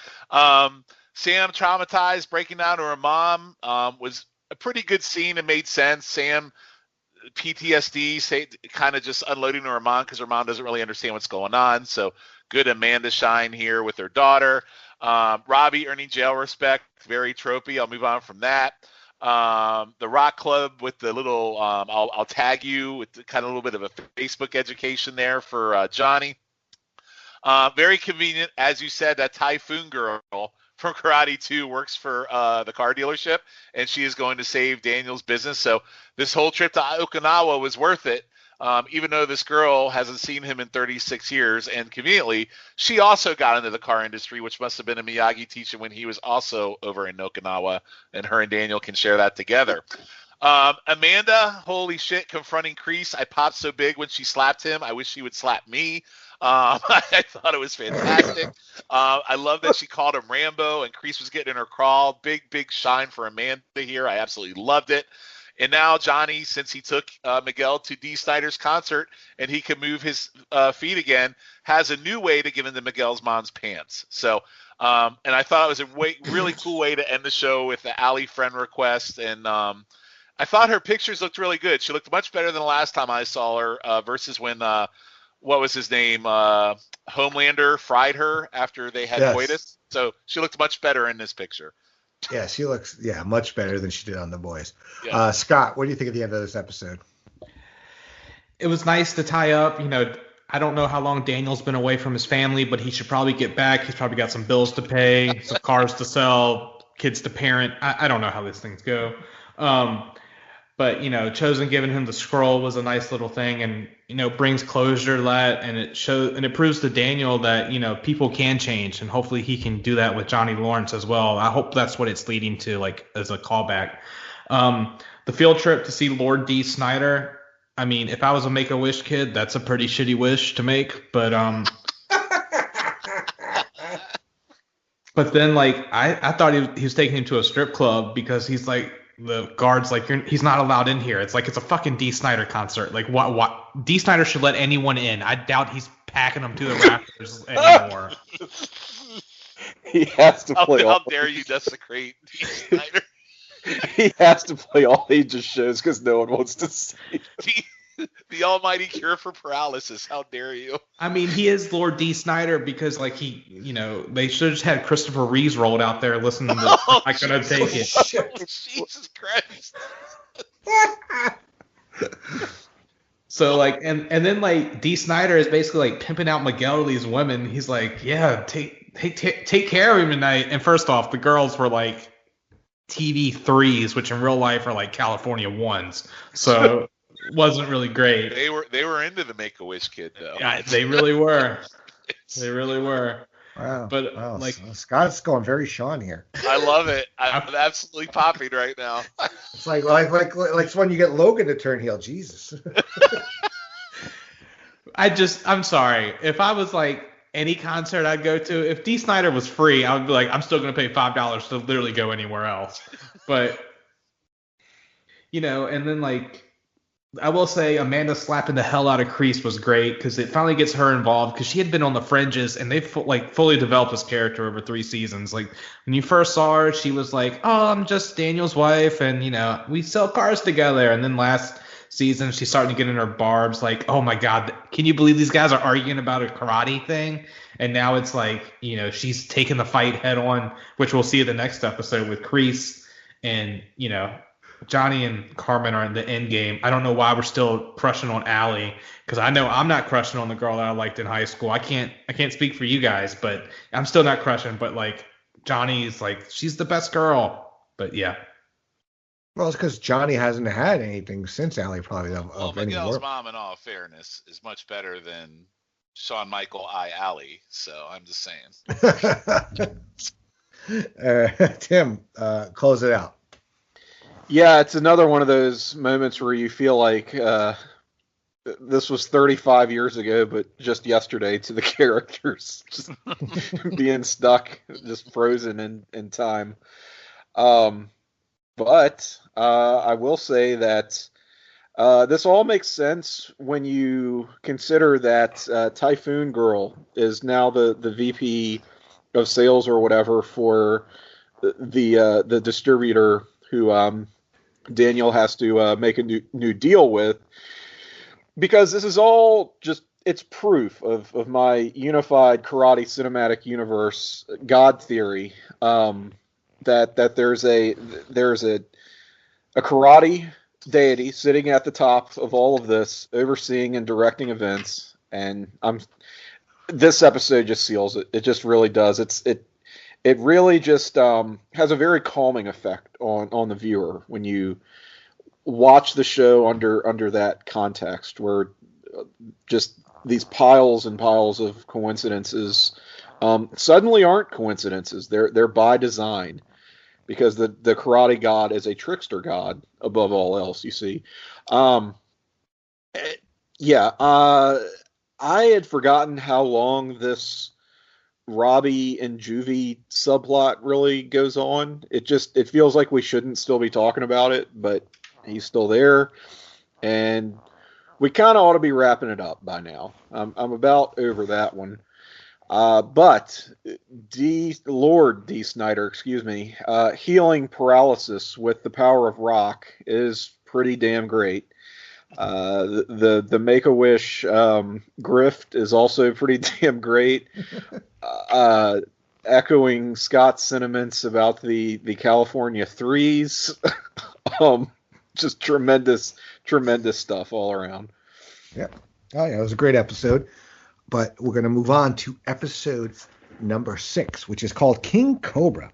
Sam traumatized, breaking down to her mom was a pretty good scene. It made sense. Sam PTSD, kind of just unloading to her mom because her mom doesn't really understand what's going on. So good Amanda shine here with her daughter. Robbie earning jail respect, very tropey. I'll move on from that. The Rock Club with the little I'll tag you with the kind of a little bit of a Facebook education there for Johnny. Very convenient, as you said, that Typhoon girl from Karate 2 works for the car dealership, and she is going to save Daniel's business. So this whole trip to Okinawa was worth it, even though this girl hasn't seen him in 36 years. And conveniently, she also got into the car industry, which must have been a Miyagi teacher when he was also over in Okinawa, and her and Daniel can share that together. Amanda, holy shit, confronting Kreese. I popped so big when she slapped him. I wish she would slap me. I thought it was fantastic. I love that she called him Rambo, and Kreese was getting in her crawl. Big shine for Amanda here. I absolutely loved it. And now Johnny, since he took Miguel to Dee Snider's concert and he can move his feet again, has a new way to give into Miguel's mom's pants. So, and I thought it was a really cool way to end the show with the Allie friend request. And I thought her pictures looked really good. She looked much better than the last time I saw her versus when, what was his name? Homelander fried her after they had coitus. So she looked much better in this picture. Yeah, she looks much better than she did on The Boys. Yeah. Scott, what do you think of the end of this episode? It was nice to tie up. I don't know how long Daniel's been away from his family, but he should probably get back. He's probably got some bills to pay, some cars to sell, kids to parent. I don't know how these things go. But, Chosen giving him the scroll was a nice little thing, and, brings closure to that, and it proves to Daniel that, people can change, and hopefully he can do that with Johnny Lawrence as well. I hope that's what it's leading to, as a callback. The field trip to see Lord Dee Snider, I mean, if I was a Make-A-Wish kid, that's a pretty shitty wish to make, but but then, I thought he was taking him to a strip club because he's the guard's he's not allowed in here. It's it's a fucking Dee Snider concert. What? Dee Snider should let anyone in. I doubt he's packing them to the rafters anymore. He has to play. How dare you desecrate Dee Snider? He has to play all ages shows because no one wants to see it. The almighty cure for paralysis. How dare you? I mean, he is Lord Dee Snider because, they should have just had Christopher Reeves rolled out there listening to I Couldn't Take It. Jesus Christ. So, and then, Dee Snider is basically, pimping out Miguel to these women. He's take care of him tonight. And first off, the girls were, TV 3s, which in real life are, California 1s. So... wasn't really great. They were into the Make-A-Wish kid though. Yeah, they really were. They really were. Wow. But wow. Scott's going very Shawn here. I love it. I'm absolutely popping right now. It's like when you get Logan to turn heel. Jesus. I'm sorry. If I was any concert I'd go to, if Dee Snider was free, I would be I'm still going to pay $5 to literally go anywhere else. But and then I will say Amanda slapping the hell out of Kreese was great because it finally gets her involved because she had been on the fringes and they've fully developed this character over 3 seasons. When you first saw her, she was oh, I'm just Daniel's wife and, we sell cars together. And then last season, she's starting to get in her barbs oh, my God, can you believe these guys are arguing about a karate thing? And now it's she's taking the fight head on, which we'll see in the next episode with Kreese and, Johnny and Carmen are in the end game. I don't know why we're still crushing on Allie because I know I'm not crushing on the girl that I liked in high school. I can't speak for you guys, but I'm still not crushing. But Johnny's she's the best girl. But yeah. Well, it's because Johnny hasn't had anything since Allie probably. Miguel's mom, in all fairness, is much better than Shawn Michael Allie. So I'm just saying. Tim, close it out. Yeah, it's another one of those moments where you feel this was 35 years ago, but just yesterday to the characters, just being stuck, just frozen in time. But I will say that this all makes sense when you consider that Typhoon Girl is now the VP of sales or whatever for the distributor who Daniel has to make a new deal with, because this is all it's proof of my unified karate cinematic universe God theory, that there's a karate deity sitting at the top of all of this, overseeing and directing events, and this episode just seals it. It just really does. it really just has a very calming effect on the viewer when you watch the show under that context, where just these piles and piles of coincidences suddenly aren't coincidences. They're by design, because the karate god is a trickster god above all else. You see, yeah. I had forgotten how long this Robbie and Juvie subplot really goes on. It feels like we shouldn't still be talking about it, but he's still there, and we kind of ought to be wrapping it up by now. I'm about over that one. But Lord D. Snyder, excuse me, healing paralysis with the power of rock is pretty damn great. The Make-A-Wish grift is also pretty damn great. Echoing Scott's sentiments about the California threes. Just tremendous stuff all around. Yeah. Oh yeah, it was a great episode. But we're going to move on to episode number 6, which is called King Cobra.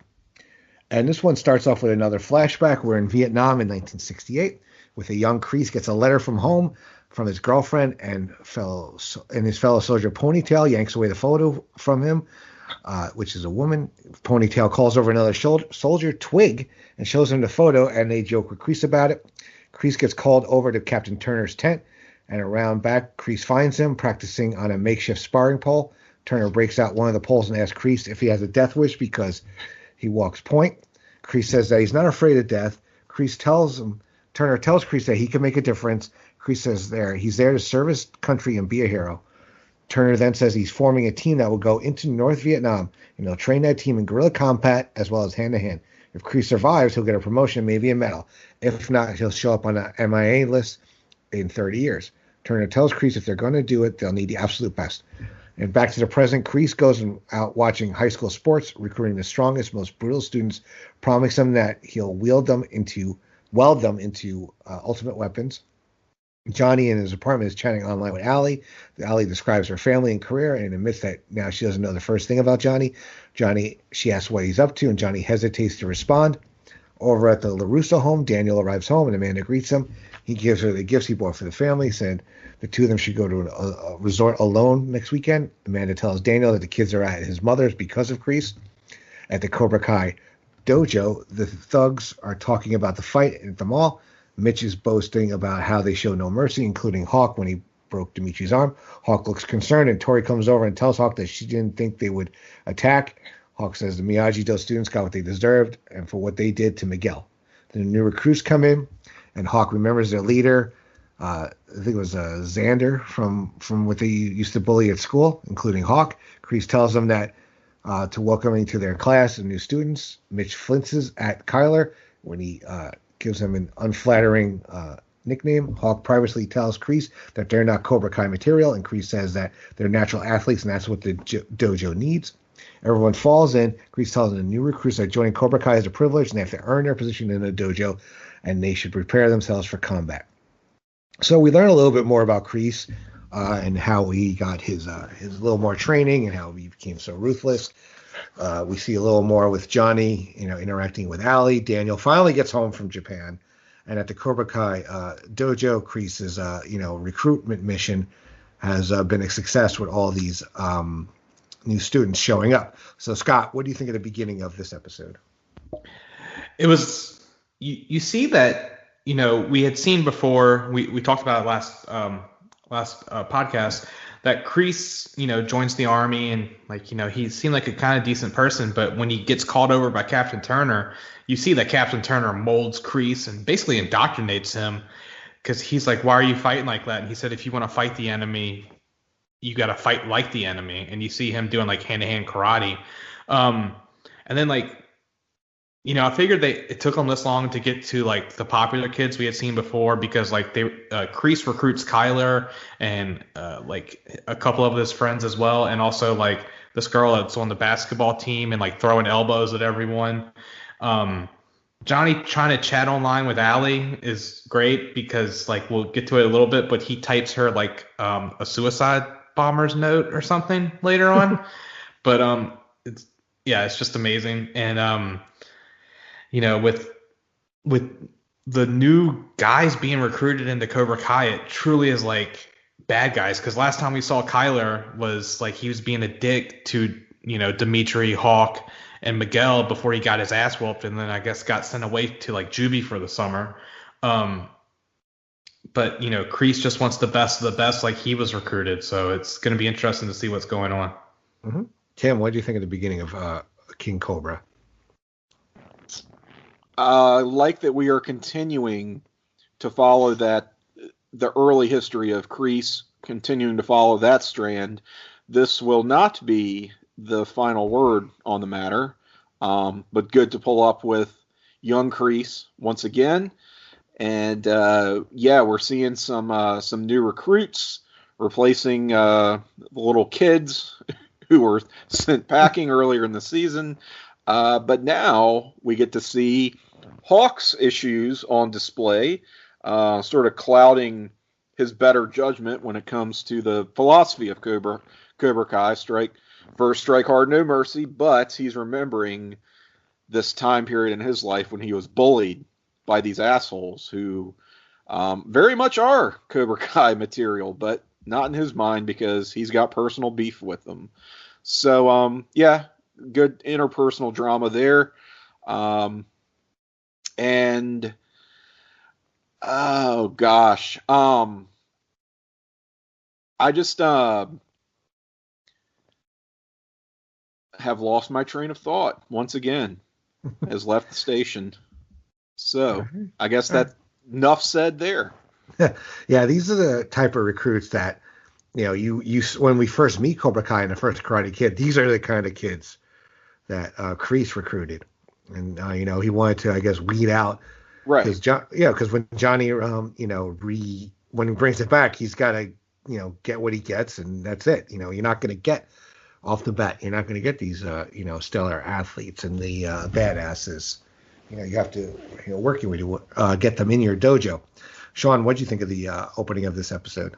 And this one starts off with another flashback. We're in Vietnam in 1968, with a young Kreese gets a letter from home from his girlfriend, and his fellow soldier Ponytail yanks away the photo from him, which is a woman. Ponytail calls over another soldier, Twig, and shows him the photo, and they joke with Kreese about it. Kreese gets called over to Captain Turner's tent, and around back, Kreese finds him practicing on a makeshift sparring pole. Turner breaks out one of the poles and asks Kreese if he has a death wish because he walks point. Kreese says that he's not afraid of death. Turner tells Kreese that he can make a difference. Kreese says he's there to serve his country and be a hero. Turner then says he's forming a team that will go into North Vietnam, and he'll train that team in guerrilla combat as well as hand-to-hand. If Kreese survives, he'll get a promotion, maybe a medal. If not, he'll show up on the MIA list in 30 years. Turner tells Kreese if they're going to do it, they'll need the absolute best. And back to the present, Kreese goes out watching high school sports, recruiting the strongest, most brutal students, promising them that he'll weld them into ultimate weapons. Johnny in his apartment is chatting online with Allie. Allie describes her family and career and admits that now she doesn't know the first thing about Johnny. She asks what he's up to, and Johnny hesitates to respond. Over at the LaRusso home, Daniel arrives home, and Amanda greets him. He gives her the gifts he bought for the family, said the two of them should go to a resort alone next weekend. Amanda tells Daniel that the kids are at his mother's because of Kreese. At the Cobra Kai dojo, the thugs are talking about the fight at the mall. Mitch is boasting about how they show no mercy, including Hawk when he broke Dimitri's arm. Hawk looks concerned, and Tori comes over and tells Hawk that she didn't think they would attack. Hawk says the Miyagi-Do students got what they deserved and for what they did to Miguel. The new recruits come in, and Hawk remembers their leader. I think it was Xander from what they used to bully at school, including Hawk. Kreese tells them that to welcoming to their class and new students. Mitch flinches at Kyler when he gives him an unflattering nickname. Hawk privately tells Kreese that they're not Cobra Kai material, and Kreese says that they're natural athletes, and that's what the dojo needs. Everyone falls in. Kreese tells them the new recruits that joining Cobra Kai is a privilege, and they have to earn their position in the dojo, and they should prepare themselves for combat. So we learn a little bit more about Kreese and how he got his little more training and how he became so ruthless. We see a little more with Johnny, interacting with Allie. Daniel finally gets home from Japan, and at the Cobra Kai dojo, Kreese's recruitment mission has been a success with all these new students showing up. So Scott, what do you think of the beginning of this episode? It was you see that we had seen before. We talked about it last podcast that Kreese joins the army, and he seemed like a kind of decent person, but when he gets called over by Captain Turner, you see that Captain Turner molds Kreese and basically indoctrinates him, because he's like, why are you fighting like that? And he said, if you want to fight the enemy, you got to fight like the enemy. And you see him doing like hand-to-hand karate. And then I figured it took them this long to get to like the popular kids we had seen before, because Kreese recruits Kyler and like a couple of his friends as well, and also like this girl that's on the basketball team and like throwing elbows at everyone. Johnny trying to chat online with Allie is great, because like we'll get to it a little bit, but he types her like a suicide bomber's note or something later on. But Yeah, it's just amazing. And with the new guys being recruited into Cobra Kai, it truly is like bad guys. Because last time we saw Kyler was like he was being a dick to Dimitri, Hawk, and Miguel before he got his ass whooped, and then I guess got sent away to like juvie for the summer. Um, but Kreese just wants the best of the best, like he was recruited. So it's going to be interesting to see what's going on. Mm-hmm. Tim, what do you think of the beginning of King Cobra? Like that we are continuing to follow the early history of Kreese, continuing to follow that strand. This will not be the final word on the matter, but good to pull up with young Kreese once again. And we're seeing some new recruits replacing the little kids who were sent packing earlier in the season. But now we get to see Hawk's issues on display, sort of clouding his better judgment when it comes to the philosophy of Cobra Kai, strike first, strike hard, no mercy. But he's remembering this time period in his life when he was bullied by these assholes who very much are Cobra Kai material, but not in his mind because he's got personal beef with them. So, good interpersonal drama there. And oh gosh, I just have lost my train of thought once again. Has left the station. So I guess that enough said there. Yeah, these are the type of recruits that you when we first meet Cobra Kai in the first Karate Kid, these are the kind of kids that Kreese recruited, and he wanted to, I guess, weed out. Right. Because when Johnny, when he brings it back, he's got to, get what he gets, and that's it. You're not going to get off the bat. You're not going to get these, stellar athletes and the badasses. You have to, working with you, get them in your dojo. Shawn, what do you think of the opening of this episode?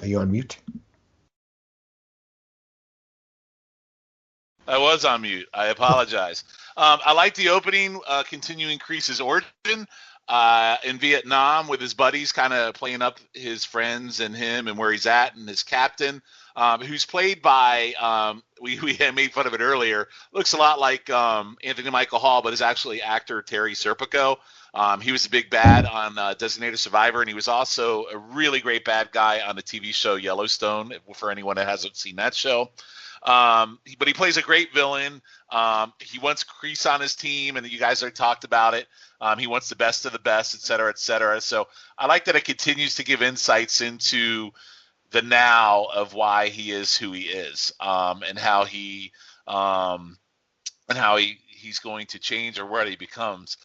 Are you on mute? I was on mute. I apologize. I like the opening, continuing Kreese's origin in Vietnam with his buddies, kind of playing up his friends and him and where he's at, and his captain, who's played by, we had made fun of it earlier, looks a lot like Anthony Michael Hall, but is actually actor Terry Serpico. He was a big bad on Designated Survivor, and he was also a really great bad guy on the TV show Yellowstone, for anyone that hasn't seen that show. But he plays a great villain. He wants Kreese on his team, and you guys already talked about it. He wants the best of the best, et cetera, et cetera. So I like that it continues to give insights into the now of why he is who he is, and how he's going to change or what he becomes.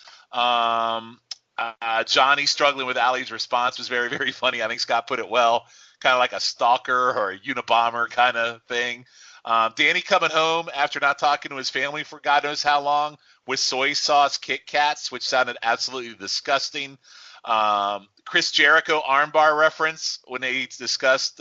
Johnny struggling with Allie's response was very, very funny. I think Scott put it well, kind of like a stalker or a Unabomber kind of thing. Danny coming home after not talking to his family for God knows how long with soy sauce Kit Kats, which sounded absolutely disgusting. Chris Jericho armbar reference when they discussed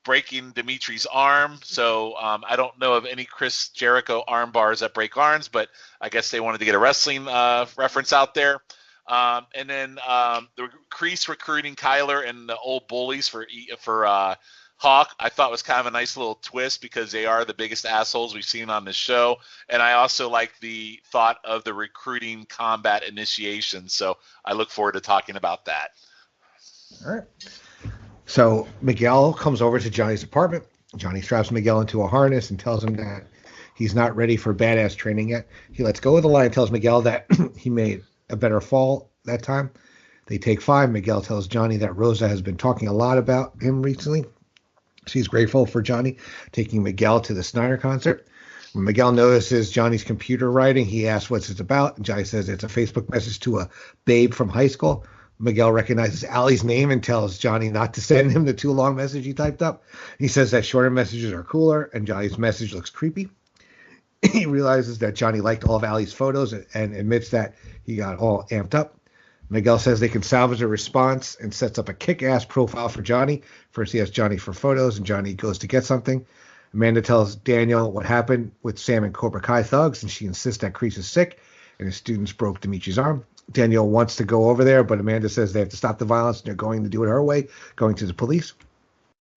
breaking Dimitri's arm. So I don't know of any Chris Jericho armbars that break arms, but I guess they wanted to get a wrestling reference out there. And then the Kreese recruiting Kyler and the old bullies for Hawk, I thought was kind of a nice little twist because they are the biggest assholes we've seen on this show. And I also like the thought of the recruiting combat initiation. So I look forward to talking about that. All right. So Miguel comes over to Johnny's apartment. Johnny straps Miguel into a harness and tells him that he's not ready for badass training yet. He lets go of the line and tells Miguel that he made a better fall that time. They take 5. Miguel tells Johnny that Rosa has been talking a lot about him recently. She's grateful for Johnny taking Miguel to the Snyder concert. When Miguel notices Johnny's computer writing, he asks what's it about. And Johnny says it's a Facebook message to a babe from high school. Miguel recognizes Allie's name and tells Johnny not to send him the too long message he typed up. He says that shorter messages are cooler, and Johnny's message looks creepy. He realizes that Johnny liked all of Allie's photos and admits that he got all amped up. Miguel says they can salvage a response and sets up a kick-ass profile for Johnny. First, he asks Johnny for photos, and Johnny goes to get something. Amanda tells Daniel what happened with Sam and Cobra Kai thugs, and she insists that Kreese is sick and his students broke Dimitri's arm. Daniel wants to go over there, but Amanda says they have to stop the violence, and they're going to do it her way, going to the police.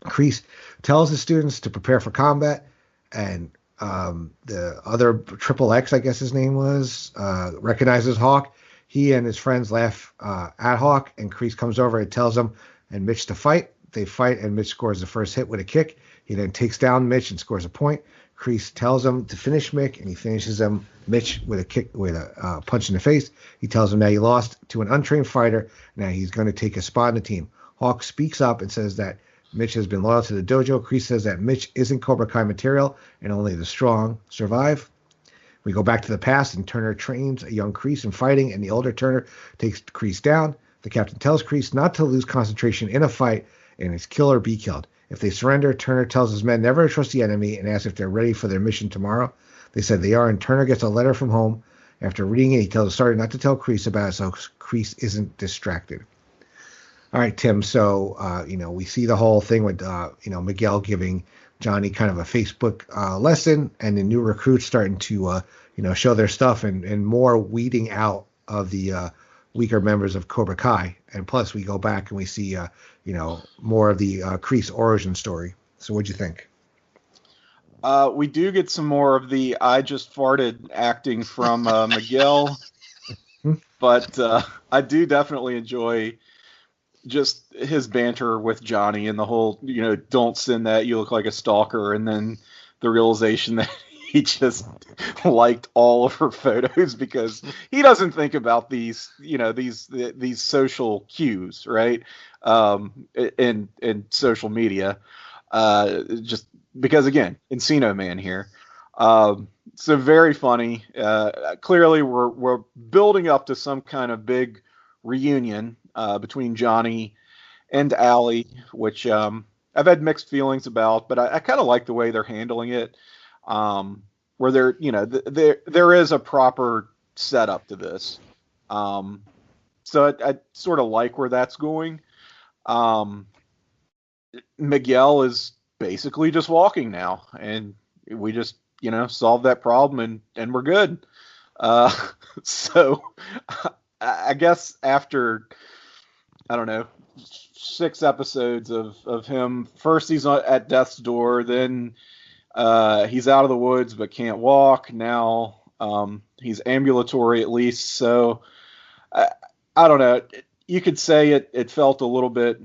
Kreese tells his students to prepare for combat, and the other Triple X, I guess his name was, recognizes Hawk. He and his friends laugh at Hawk, and Kreese comes over and tells him and Mitch to fight. They fight, and Mitch scores the first hit with a kick. He then takes down Mitch and scores a point. Kreese tells him to finish Mick, and he finishes Mitch with a kick, with a punch in the face. He tells him that he lost to an untrained fighter. Now he's going to take a spot in the team. Hawk speaks up and says that Mitch has been loyal to the dojo. Kreese says that Mitch isn't Cobra Kai material, and only the strong survive. We go back to the past, and Turner trains a young Kreese in fighting, and the older Turner takes Kreese down. The captain tells Kreese not to lose concentration in a fight, and it's kill or be killed. If they surrender, Turner tells his men never to trust the enemy and asks if they're ready for their mission tomorrow. They said they are, and Turner gets a letter from home. After reading it, he tells the sergeant not to tell Kreese about it so Kreese isn't distracted. All right, Tim, so, we see the whole thing with, Miguel giving Johnny kind of a Facebook lesson, and the new recruits starting to, show their stuff and more weeding out of the weaker members of Cobra Kai. And plus, we go back and we see, more of the Kreese origin story. So what'd you think? We do get some more of the I just farted acting from Miguel, but I do definitely enjoy just his banter with Johnny and the whole, don't send that, you look like a stalker, and then the realization that he just liked all of her photos because he doesn't think about these, these social cues, right? In social media, just because, again, Encino Man here. So very funny. Clearly we're building up to some kind of big reunion between Johnny and Allie, which I've had mixed feelings about, but I kind of like the way they're handling it, where there is a proper setup to this. So I sort of like where that's going. Miguel is basically just walking now, and we just solve that problem and we're good. So I guess after, I don't know, 6 episodes of him, first he's at death's door, then he's out of the woods but can't walk. Now he's ambulatory at least. So I don't know. You could say it felt a little bit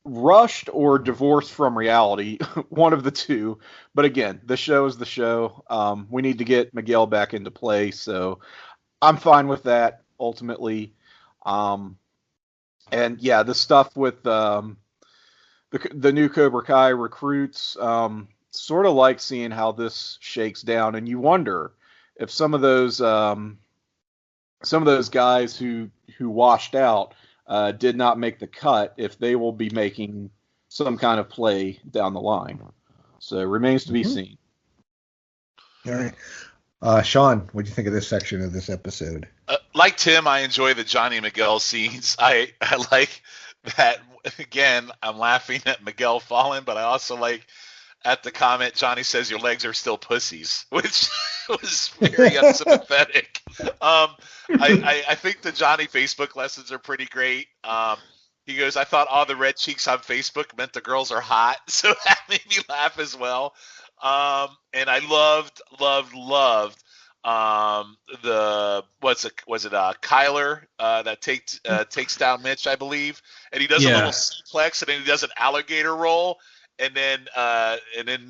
rushed or divorced from reality, one of the two. But again, the show is the show. We need to get Miguel back into play, so I'm fine with that ultimately. And yeah, the stuff with the new Cobra Kai recruits, sort of like seeing how this shakes down, and you wonder if some of those guys who washed out did not make the cut, if they will be making some kind of play down the line. So it remains to be seen. All right. Sean, what do you think of this section of this episode? Like Tim, I enjoy the Johnny Miguel scenes. I like that, again, I'm laughing at Miguel falling, but I also like at the comment Johnny says your legs are still pussies, which was very unsympathetic. I think the Johnny Facebook lessons are pretty great. He goes, I thought all the red cheeks on Facebook meant the girls are hot, so that made me laugh as well. And I loved Kyler that takes down Mitch, I believe, and he does a little suplex, and then he does an alligator roll, and then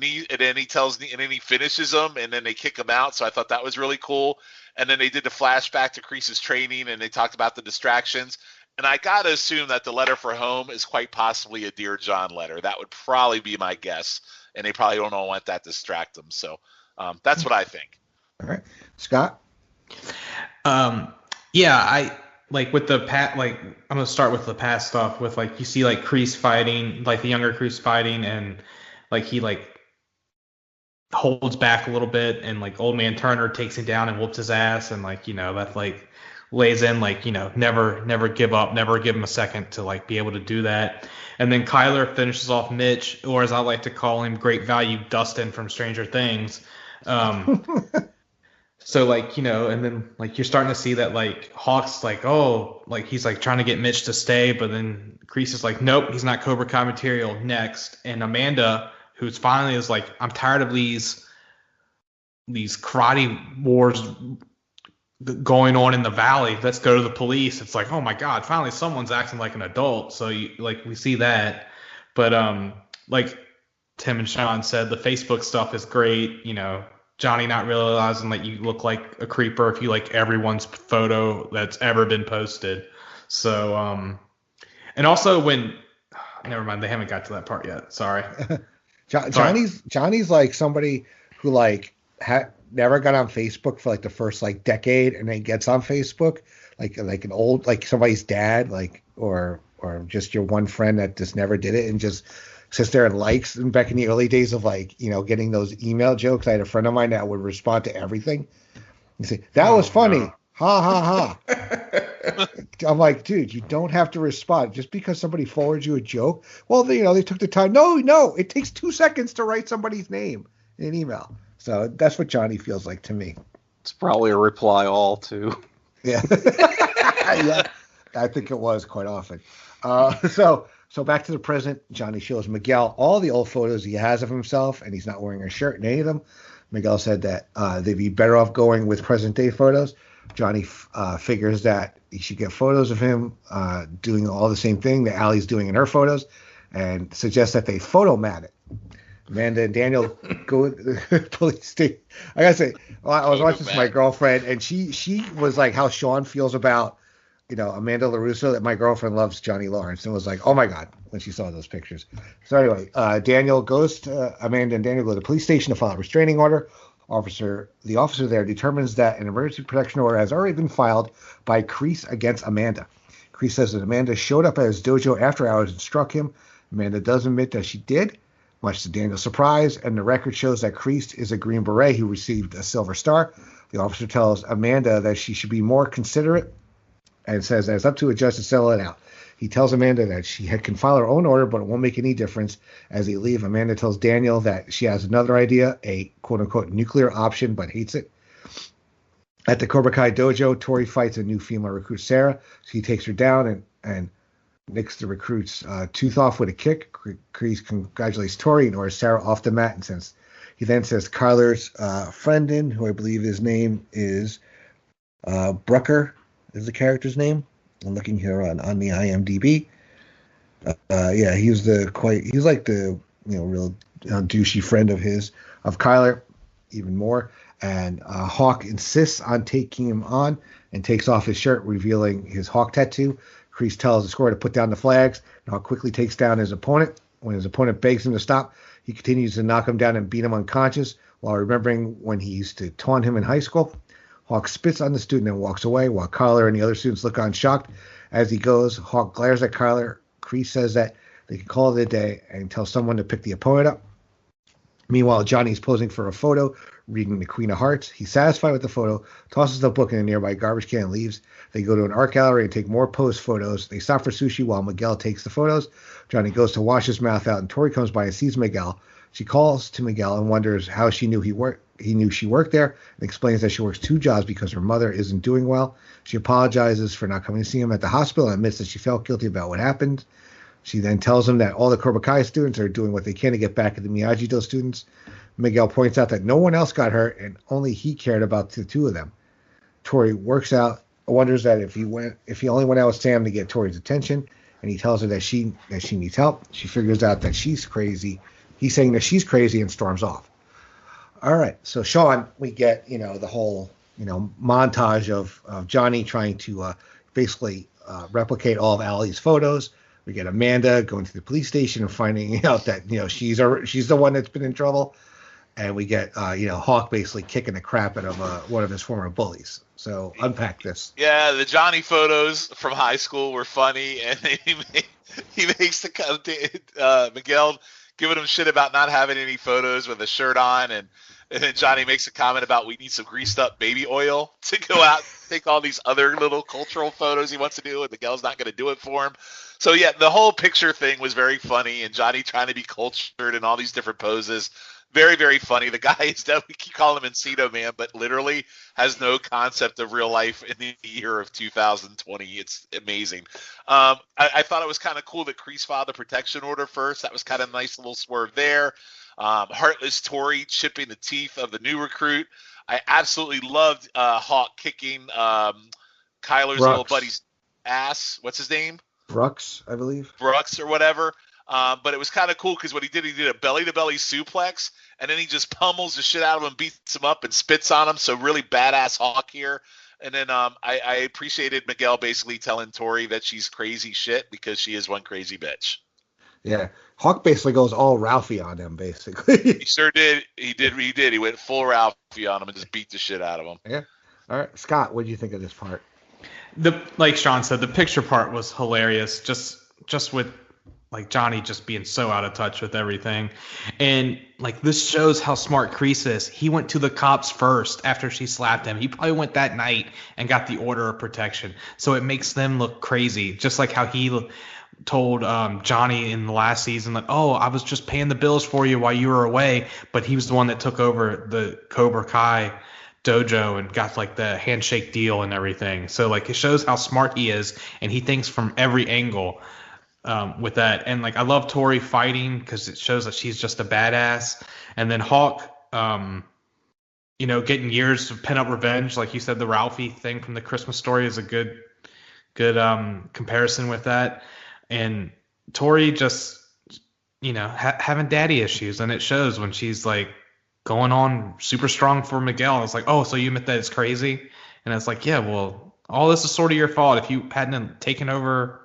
he finishes them, and then they kick him out. So I thought that was really cool. And then they did the flashback to Kreese's training, and they talked about the distractions. And I gotta assume that the letter for home is quite possibly a Dear John letter. That would probably be my guess, and they probably don't want that to distract them. So that's what I think. All right, Scott. I like with the I'm gonna start with the past stuff with you see Kreese fighting, the younger Kreese fighting, and he holds back a little bit, and like Old Man Turner takes him down and whoops his ass, and like, that like lays in like, never give up, never give him a second to like be able to do that. And then Kyler finishes off Mitch, or as I like to call him, Great Value Dustin from Stranger Things. So like, and then like you're starting to see that like Hawk's like, oh, like he's like trying to get Mitch to stay, but then Kreese is like, nope, he's not Cobra Kai material. Next. And Amanda, who's finally is like, I'm tired of these karate wars going on in the valley. Let's go to the police. It's like, oh my God, finally someone's acting like an adult. So we see that. But like Tim and Shawn said, the Facebook stuff is great. Johnny not realizing that you look like a creeper if you like everyone's photo that's ever been posted. So, and also never mind, they haven't got to that part yet. Sorry. Johnny's like somebody who like never got on Facebook for like the first like decade, and then gets on Facebook like an old, like somebody's dad, like, or just your one friend that just never did it and just sits there and likes. And back in the early days of like, getting those email jokes, I had a friend of mine that would respond to everything. You say, that was funny. No. Ha ha ha. I'm like, dude, you don't have to respond just because somebody forwards you a joke. Well, they took the time. No, it takes 2 seconds to write somebody's name in an email. So that's what Johnny feels like to me. It's probably a reply all too. Yeah. Yeah, I think it was quite often. So back to the present, Johnny shows Miguel all the old photos he has of himself, and he's not wearing a shirt in any of them. Miguel said that they'd be better off going with present-day photos. Johnny figures that he should get photos of him doing all the same thing that Allie's doing in her photos, and suggests that they photomat it. Amanda and Daniel go to the police station. I gotta say, I was watching this with my girlfriend, and she was like how Shawn feels about Amanda LaRusso, that my girlfriend loves Johnny Lawrence, and was like, oh my God, when she saw those pictures. So anyway, Amanda and Daniel go to the police station to file a restraining order. The officer there determines that an emergency protection order has already been filed by Kreese against Amanda. Kreese says that Amanda showed up at his dojo after hours and struck him. Amanda does admit that she did, much to Daniel's surprise, and the record shows that Kreese is a Green Beret who received a Silver Star. The officer tells Amanda that she should be more considerate and says that it's up to a judge to settle it out. He tells Amanda that she can file her own order, but it won't make any difference. As they leave, Amanda tells Daniel that she has another idea, a quote-unquote nuclear option, but hates it. At the Cobra Kai dojo, Tori fights a new female recruit, Sarah. She takes her down and nicks the recruit's tooth off with a kick. Kreese congratulates Tori and orders Sarah off the mat. And he then says Kyler's friend in, who I believe his name is Brucker, is the character's name. I'm looking here on the IMDb. Yeah, he's like the real douchey friend of Kyler, even more. And Hawk insists on taking him on and takes off his shirt, revealing his Hawk tattoo. Kreese tells the scorer to put down the flags, and Hawk quickly takes down his opponent. When his opponent begs him to stop, he continues to knock him down and beat him unconscious while remembering when he used to taunt him in high school. Hawk spits on the student and walks away, while Kyler and the other students look on shocked. As he goes, Hawk glares at Kyler. Kreese says that they can call it a day and tell someone to pick the opponent up. Meanwhile, Johnny's posing for a photo, reading the Queen of Hearts. He's satisfied with the photo, tosses the book in a nearby garbage can, and leaves. They go to an art gallery and take more pose photos. They stop for sushi while Miguel takes the photos. Johnny goes to wash his mouth out, and Tori comes by and sees Miguel. She calls to Miguel and wonders how she knew he knew she worked there, and explains that she works 2 jobs because her mother isn't doing well. She apologizes for not coming to see him at the hospital and admits that she felt guilty about what happened. She then tells him that all the Cobra Kai students are doing what they can to get back at the Miyagi-Do students. Miguel points out that no one else got hurt and only he cared about the 2 of them. Tori wonders that if he only went out with Sam to get Tori's attention, and he tells her that she needs help. She figures out that she's crazy. He's saying that she's crazy and storms off. All right, so Shawn, we get the whole montage of Johnny trying to basically replicate all of Allie's photos. We get Amanda going to the police station and finding out that she's the one that's been in trouble, and we get Hawk basically kicking the crap out of one of his former bullies. So unpack this. Yeah, the Johnny photos from high school were funny, and he makes Miguel giving him shit about not having any photos with a shirt on, and then Johnny makes a comment about we need some greased up baby oil to go out and take all these other little cultural photos he wants to do, and Miguel's not going to do it for him. So yeah, the whole picture thing was very funny, and Johnny trying to be cultured in all these different poses. Very, very funny. The guy is definitely, we keep calling him Encino Man, but literally has no concept of real life in the year of 2020. It's amazing. I thought it was kind of cool that Kreese filed the protection order first. That was kind of a nice little swerve there. Heartless Tori chipping the teeth of the new recruit. I absolutely loved Hawk kicking Kyler's little buddy's ass. What's his name? Brooks, I believe. Brooks or whatever. But it was kind of cool because what he did a belly-to-belly suplex, and then he just pummels the shit out of him, beats him up, and spits on him. So really badass Hawk here. And then I appreciated Miguel basically telling Tori that she's crazy shit because she is one crazy bitch. Yeah, Hawk basically goes all Ralphie on him, basically. He sure did. He did. He went full Ralphie on him and just beat the shit out of him. Yeah. All right, Scott, what do you think of this part? Like Shawn said, the picture part was hilarious. Just with like Johnny just being so out of touch with everything. And like this shows how smart Kreese is. He went to the cops first after she slapped him. He probably went that night and got the order of protection. So it makes them look crazy. Just like how he told Johnny in the last season, like, oh, I was just paying the bills for you while you were away. But he was the one that took over the Cobra Kai dojo and got like the handshake deal and everything. So like it shows how smart he is, and he thinks from every angle. With that, and like I love Tori fighting because it shows that she's just a badass. And then Hawk, getting years of pent up revenge, like you said, the Ralphie thing from the Christmas Story is a good comparison with that. And Tori just having daddy issues, and it shows when she's like going on super strong for Miguel. It's like, oh, so you admit that it's crazy? And it's like, yeah, well, all this is sort of your fault. If you hadn't taken over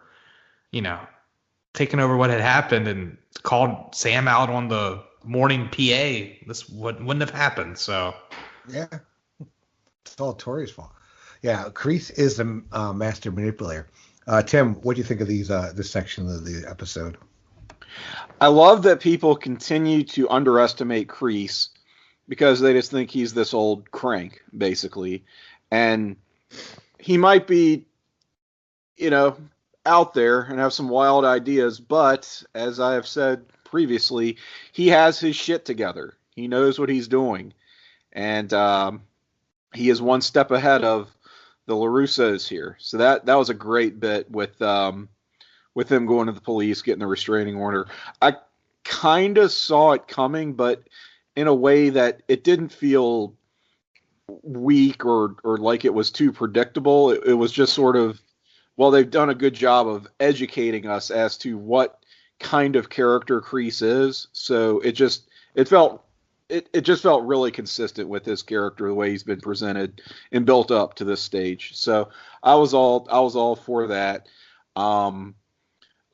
what had happened and called Sam out on the morning PA, this wouldn't have happened. So, yeah, it's all Tori's fault. Yeah, Kreese is the master manipulator. Tim, what do you think of this section of the episode? I love that people continue to underestimate Kreese because they just think he's this old crank, basically. And he might be, out there and have some wild ideas, but as I have said previously, he has his shit together. He knows what he's doing, and he is one step ahead of the LaRussos here. So that was a great bit with them going to the police, getting the restraining order. I kind of saw it coming, but in a way that it didn't feel weak or like it was too predictable. It was just sort of, well, they've done a good job of educating us as to what kind of character Kreese is. So it just felt really consistent with his character, the way he's been presented and built up to this stage. So I was all for that.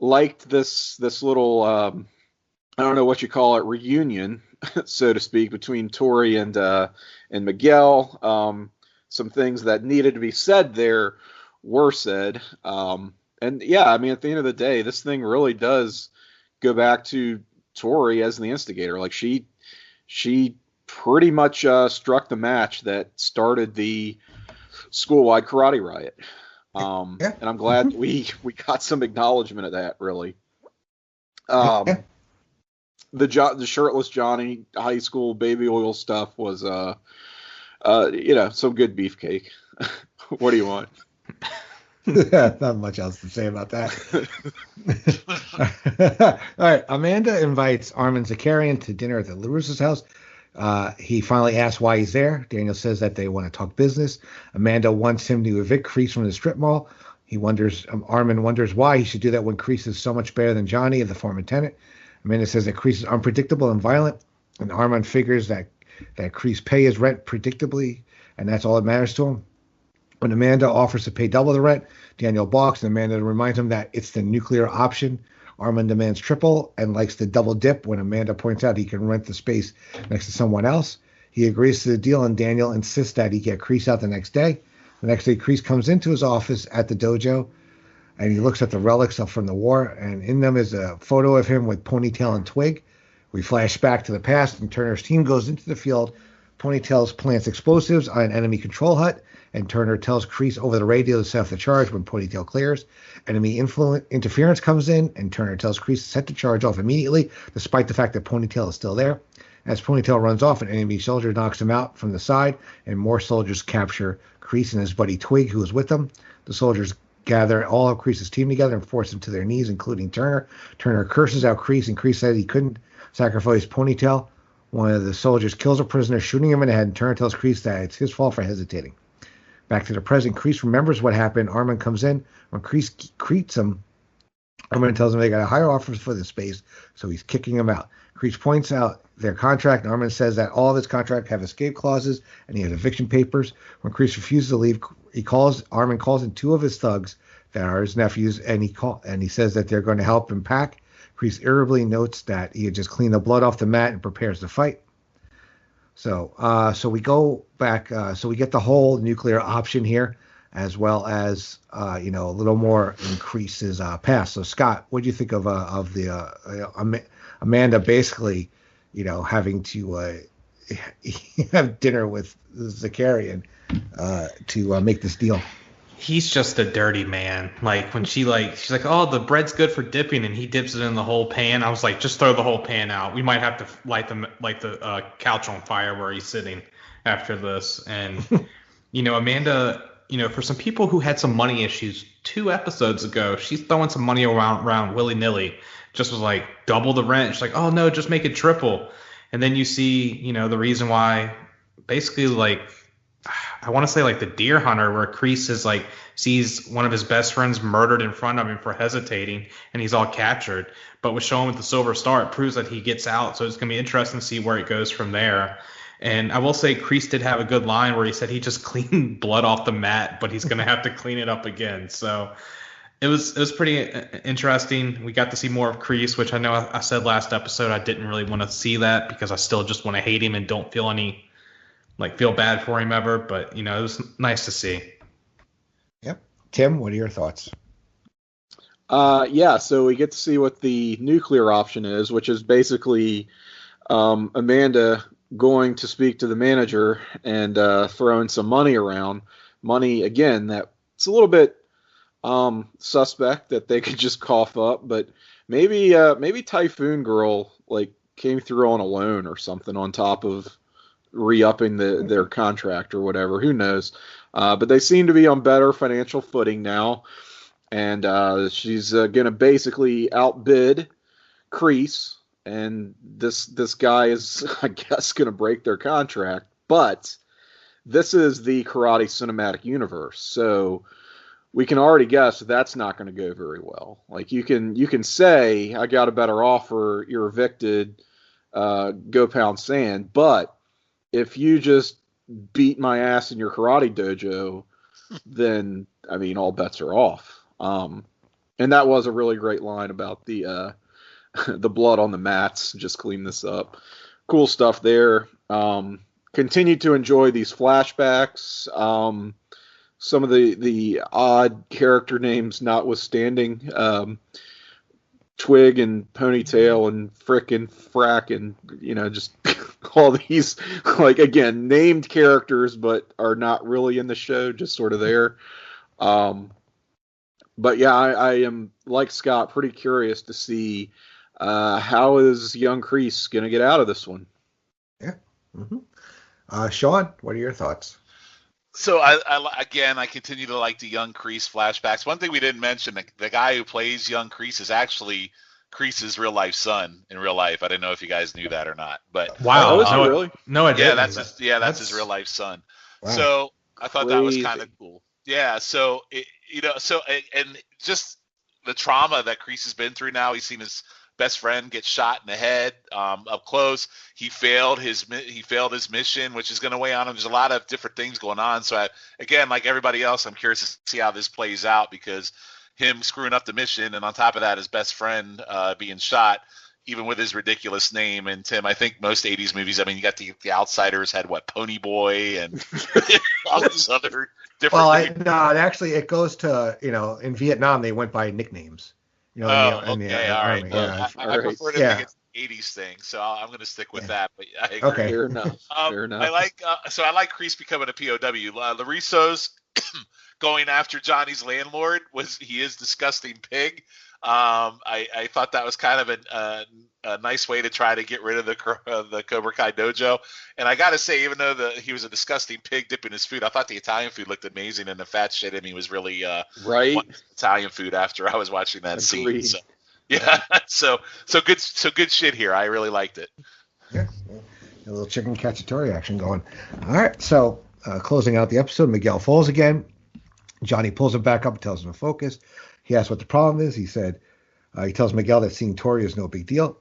Liked this little I don't know what you call it, reunion, so to speak, between Tori and Miguel. Some things that needed to be said there were said. And yeah, I mean, at the end of the day, this thing really does go back to Tori as the instigator. Like she pretty much struck the match that started the school-wide karate riot. Yeah. And I'm glad we got some acknowledgement of that, really. The shirtless Johnny high school baby oil stuff was some good beefcake. What do you want? Not much else to say about that. All right. Amanda invites Armin Zakarian to dinner at the LaRusso's house. He finally asks why he's there. Daniel says that they want to talk business. Amanda wants him to evict Kreese from the strip mall. Armin wonders why he should do that when Kreese is so much better than Johnny, the former tenant. Amanda says that Kreese is unpredictable and violent, and Armin figures that Kreese pay his rent predictably, and that's all that matters to him. When Amanda offers to pay double the rent, Daniel balks, and Amanda reminds him that it's the nuclear option. Armin demands triple and likes the double dip when Amanda points out he can rent the space next to someone else. He agrees to the deal, and Daniel insists that he get Kreese out the next day. The next day, Kreese comes into his office at the dojo, and he looks at the relics from the war, and in them is a photo of him with ponytail and twig. We flash back to the past, and Turner's team goes into the field. Ponytail plants explosives on an enemy control hut, and Turner tells Kreese over the radio to set off the charge when Ponytail clears. Enemy interference comes in, and Turner tells Kreese to set the charge off immediately, despite the fact that Ponytail is still there. As Ponytail runs off, an enemy soldier knocks him out from the side, and more soldiers capture Kreese and his buddy Twig, who is with them. The soldiers gather all of Kreese's team together and force him to their knees, including Turner. Turner curses out Kreese, and Kreese said he couldn't sacrifice Ponytail. One of the soldiers kills a prisoner, shooting him in the head, and Turner tells Kreese that it's his fault for hesitating. Back to the present, Kreese remembers what happened. Armin comes in. When Kreese greets him, Armin tells him they got a higher offer for the space, so he's kicking him out. Kreese points out their contract, and Armin says that all of his contract have escape clauses, and he has eviction papers. When Kreese refuses to leave, Armin calls in 2 of his thugs that are his nephews, and he says that they're going to help him pack. Kreese irritably notes that he had just cleaned the blood off the mat and prepares to fight. So we go back. So we get the whole nuclear option here, as well as a little more in Kreese's past. So Scott, what do you think of the Amanda basically, having to have dinner with Zakarian to make this deal? He's just a dirty man. Like when she's like, oh, the bread's good for dipping, and he dips it in the whole pan. I was like, just throw the whole pan out. We might have to light the couch on fire where he's sitting after this. And Amanda, for some people who had some money issues 2 episodes ago, she's throwing some money around willy nilly. Just was like double the rent. She's like, oh no, just make it triple. And then you see, the reason why, basically like. I want to say like the Deer Hunter, where Kreese is like sees one of his best friends murdered in front of him for hesitating, and he's all captured. But with Shawn with the Silver Star, it proves that he gets out. So it's gonna be interesting to see where it goes from there. And I will say Kreese did have a good line where he said he just cleaned blood off the mat, but he's gonna have to clean it up again. So it was pretty interesting. We got to see more of Kreese, which I know I said last episode I didn't really want to see that because I still just want to hate him and don't feel feel bad for him ever, but it was nice to see. Yep. Tim, what are your thoughts? So we get to see what the nuclear option is, which is basically Amanda going to speak to the manager and throwing some money around. Money, again, that it's a little bit suspect that they could just cough up, but maybe Typhoon Girl came through on a loan or something on top of re-upping their contract or whatever. Who knows? But they seem to be on better financial footing now. And she's going to basically outbid Kreese. And this guy is, I guess, going to break their contract. But this is the Karate Cinematic Universe. So we can already guess that's not going to go very well. Like you can say, I got a better offer, you're evicted, go pound sand. But if you just beat my ass in your karate dojo, then, all bets are off. And that was a really great line about the blood on the mats. Just clean this up. Cool stuff there. Continue to enjoy these flashbacks. Some of the odd character names notwithstanding. Twig and Ponytail and Frick and Frack and, just all these, again, named characters, but are not really in the show, just sort of there. But yeah, I am, like Scott, pretty curious to see how is young Kreese going to get out of this one. Yeah. Mm-hmm. Shawn, what are your thoughts? So I continue to like the young Kreese flashbacks. One thing we didn't mention, the guy who plays young Kreese is actually Kreese's real life son in real life. I didn't know if you guys knew that or not, but wow, really? No, I didn't. That's his real life son. Wow. So I thought that was kind of cool. Yeah. So and just the trauma that Kreese has been through now. He's seen his best friend get shot in the head up close. He failed his mission, which is going to weigh on him. There's a lot of different things going on. So again, like everybody else, I'm curious to see how this plays out, because him screwing up the mission, and on top of that, his best friend being shot, even with his ridiculous name. And Tim, I think most 80s movies, you got the Outsiders had Pony Boy and all these other different things. Actually, it goes to, in Vietnam, they went by nicknames. You know, in the all right. army. Well, Yeah. I prefer to think it's an 80s thing, so I'm going to stick with that. But I agree. Okay. Fair enough. Fair enough. I like Kreese becoming a POW. Larisso's going after Johnny's landlord he is disgusting pig. I thought that was kind of a nice way to try to get rid of the Cobra Kai dojo. And I got to say, even though he was a disgusting pig dipping his food, I thought the Italian food looked amazing, and the fat shit in me was really right Italian food after I was watching that Agreed. scene. So, yeah, so good shit here. I really liked it. Yeah, a little chicken cacciatore action going. All right, so closing out the episode, Miguel falls again. Johnny pulls him back up and tells him to focus. He asks what the problem is. He tells Miguel that seeing Tori is no big deal.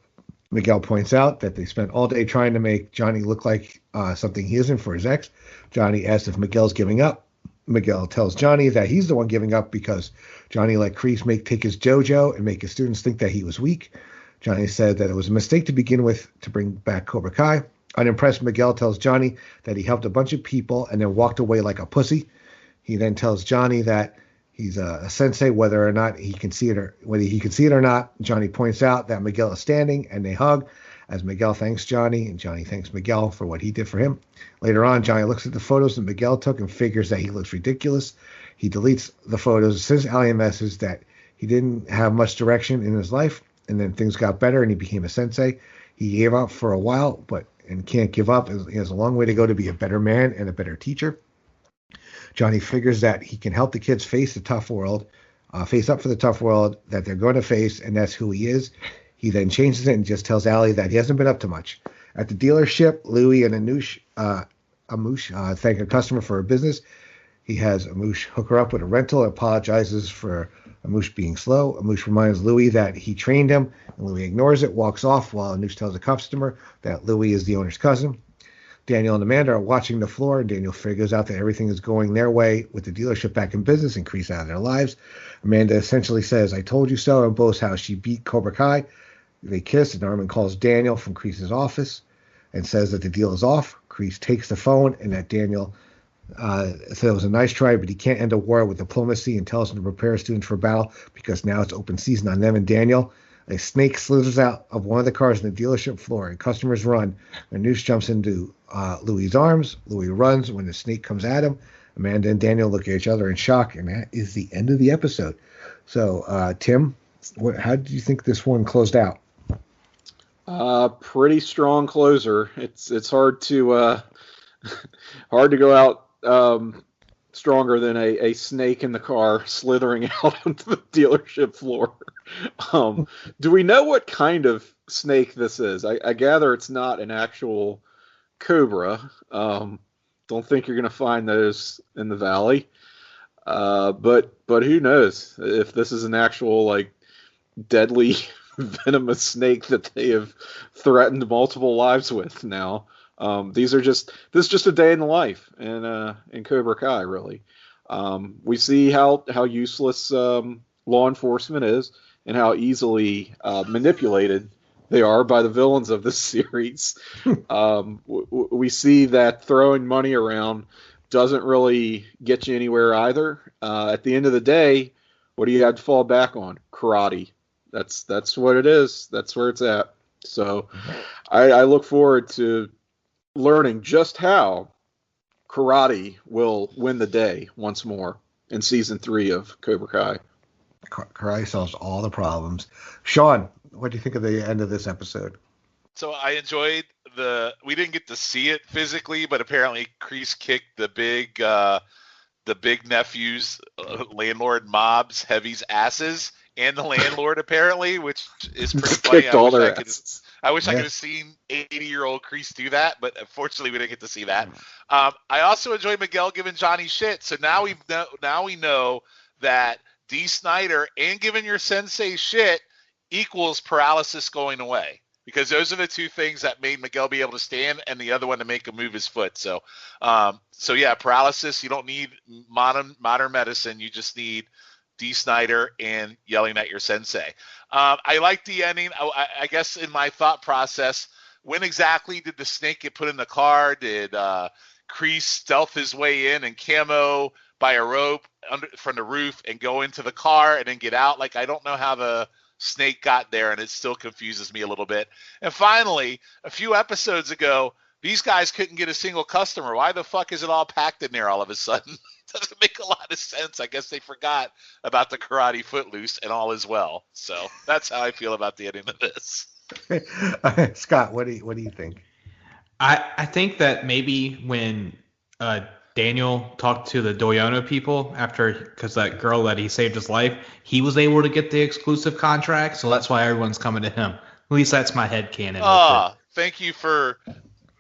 Miguel points out that they spent all day trying to make Johnny look like something he isn't for his ex. Johnny asks if Miguel's giving up. Miguel tells Johnny that he's the one giving up because Johnny let Kreese take his dojo and make his students think that he was weak. Johnny said that it was a mistake to begin with to bring back Cobra Kai. Unimpressed, Miguel tells Johnny that he helped a bunch of people and then walked away like a pussy. He then tells Johnny that he's a sensei, whether he can see it or not. Johnny points out that Miguel is standing, and they hug as Miguel thanks Johnny, and Johnny thanks Miguel for what he did for him. Later on, Johnny looks at the photos that Miguel took and figures that he looks ridiculous. He deletes the photos, sends Allie a message that he didn't have much direction in his life, and then things got better, and he became a sensei. He gave up for a while, and can't give up. He has a long way to go to be a better man and a better teacher. Johnny figures that he can help the kids face up for the tough world that they're going to face, and that's who he is. He then changes it and just tells Allie that he hasn't been up to much. At the dealership, Louie and Amouche thank a customer for her business. He has Amouche hook her up with a rental and apologizes for Amouche being slow. Amouche reminds Louie that he trained him, and Louie ignores it, walks off while Amouche tells the customer that Louie is the owner's cousin. Daniel and Amanda are watching the floor, and Daniel figures out that everything is going their way with the dealership back in business and Kreese out of their lives. Amanda essentially says, "I told you so," and boasts how she beat Cobra Kai. They kiss, and Norman calls Daniel from Kreese's office and says that the deal is off. Kreese takes the phone, and that Daniel said it was a nice try, but he can't end a war with diplomacy, and tells him to prepare students for battle because now it's open season on them and Daniel. A snake slithers out of one of the cars on the dealership floor, and customers run. Noose jumps into Louie's arms. Louie runs when the snake comes at him. Amanda and Daniel look at each other in shock, and that is the end of the episode. So, Tim, how did you think this one closed out? Pretty strong closer. It's hard to go out stronger than a snake in the car slithering out onto the dealership floor. Do we know what kind of snake this is? I gather it's not an actual cobra. Don't think you're going to find those in the valley. But who knows if this is an actual deadly venomous snake that they have threatened multiple lives with now. This is just a day in the life in Cobra Kai, really. We see how useless law enforcement is and how easily manipulated they are by the villains of this series. We see that throwing money around doesn't really get you anywhere either. At the end of the day, what do you have to fall back on? Karate. That's what it is. That's where it's at. So I look forward to learning just how karate will win the day once more in season 3 of Cobra Kai. Karate solves all the problems. Shawn, what do you think of the end of this episode? So I enjoyed we didn't get to see it physically, but apparently Kreese kicked the big nephew's landlord mob's heavy's asses and the landlord apparently, which is pretty funny. I wish I could have seen 80-year-old Kreese do that, but unfortunately we didn't get to see that. I also enjoyed Miguel giving Johnny shit. So now we know that D. Snyder and giving your sensei shit equals paralysis going away, because those are the two things that made Miguel be able to stand, and the other one to make him move his foot. So yeah, paralysis. You don't need modern medicine. You just need D. Snyder and yelling at your sensei. I like the ending. I guess in my thought process, when exactly did the snake get put in the car? Did Kreese stealth his way in and camo by a rope from the roof and go into the car and then get out? I don't know how the Snake got there, and it still confuses me a little bit. And finally, a few episodes ago, these guys couldn't get a single customer. Why the fuck is it all packed in there all of a sudden? Doesn't make a lot of sense. I guess they forgot about the Karate Footloose and all is well. So that's how I feel about the ending of this. Scott, what do you think? I think that maybe when Daniel talked to the Doyono people because that girl that he saved his life, he was able to get the exclusive contract, so that's why everyone's coming to him. At least that's my headcanon. Thank you for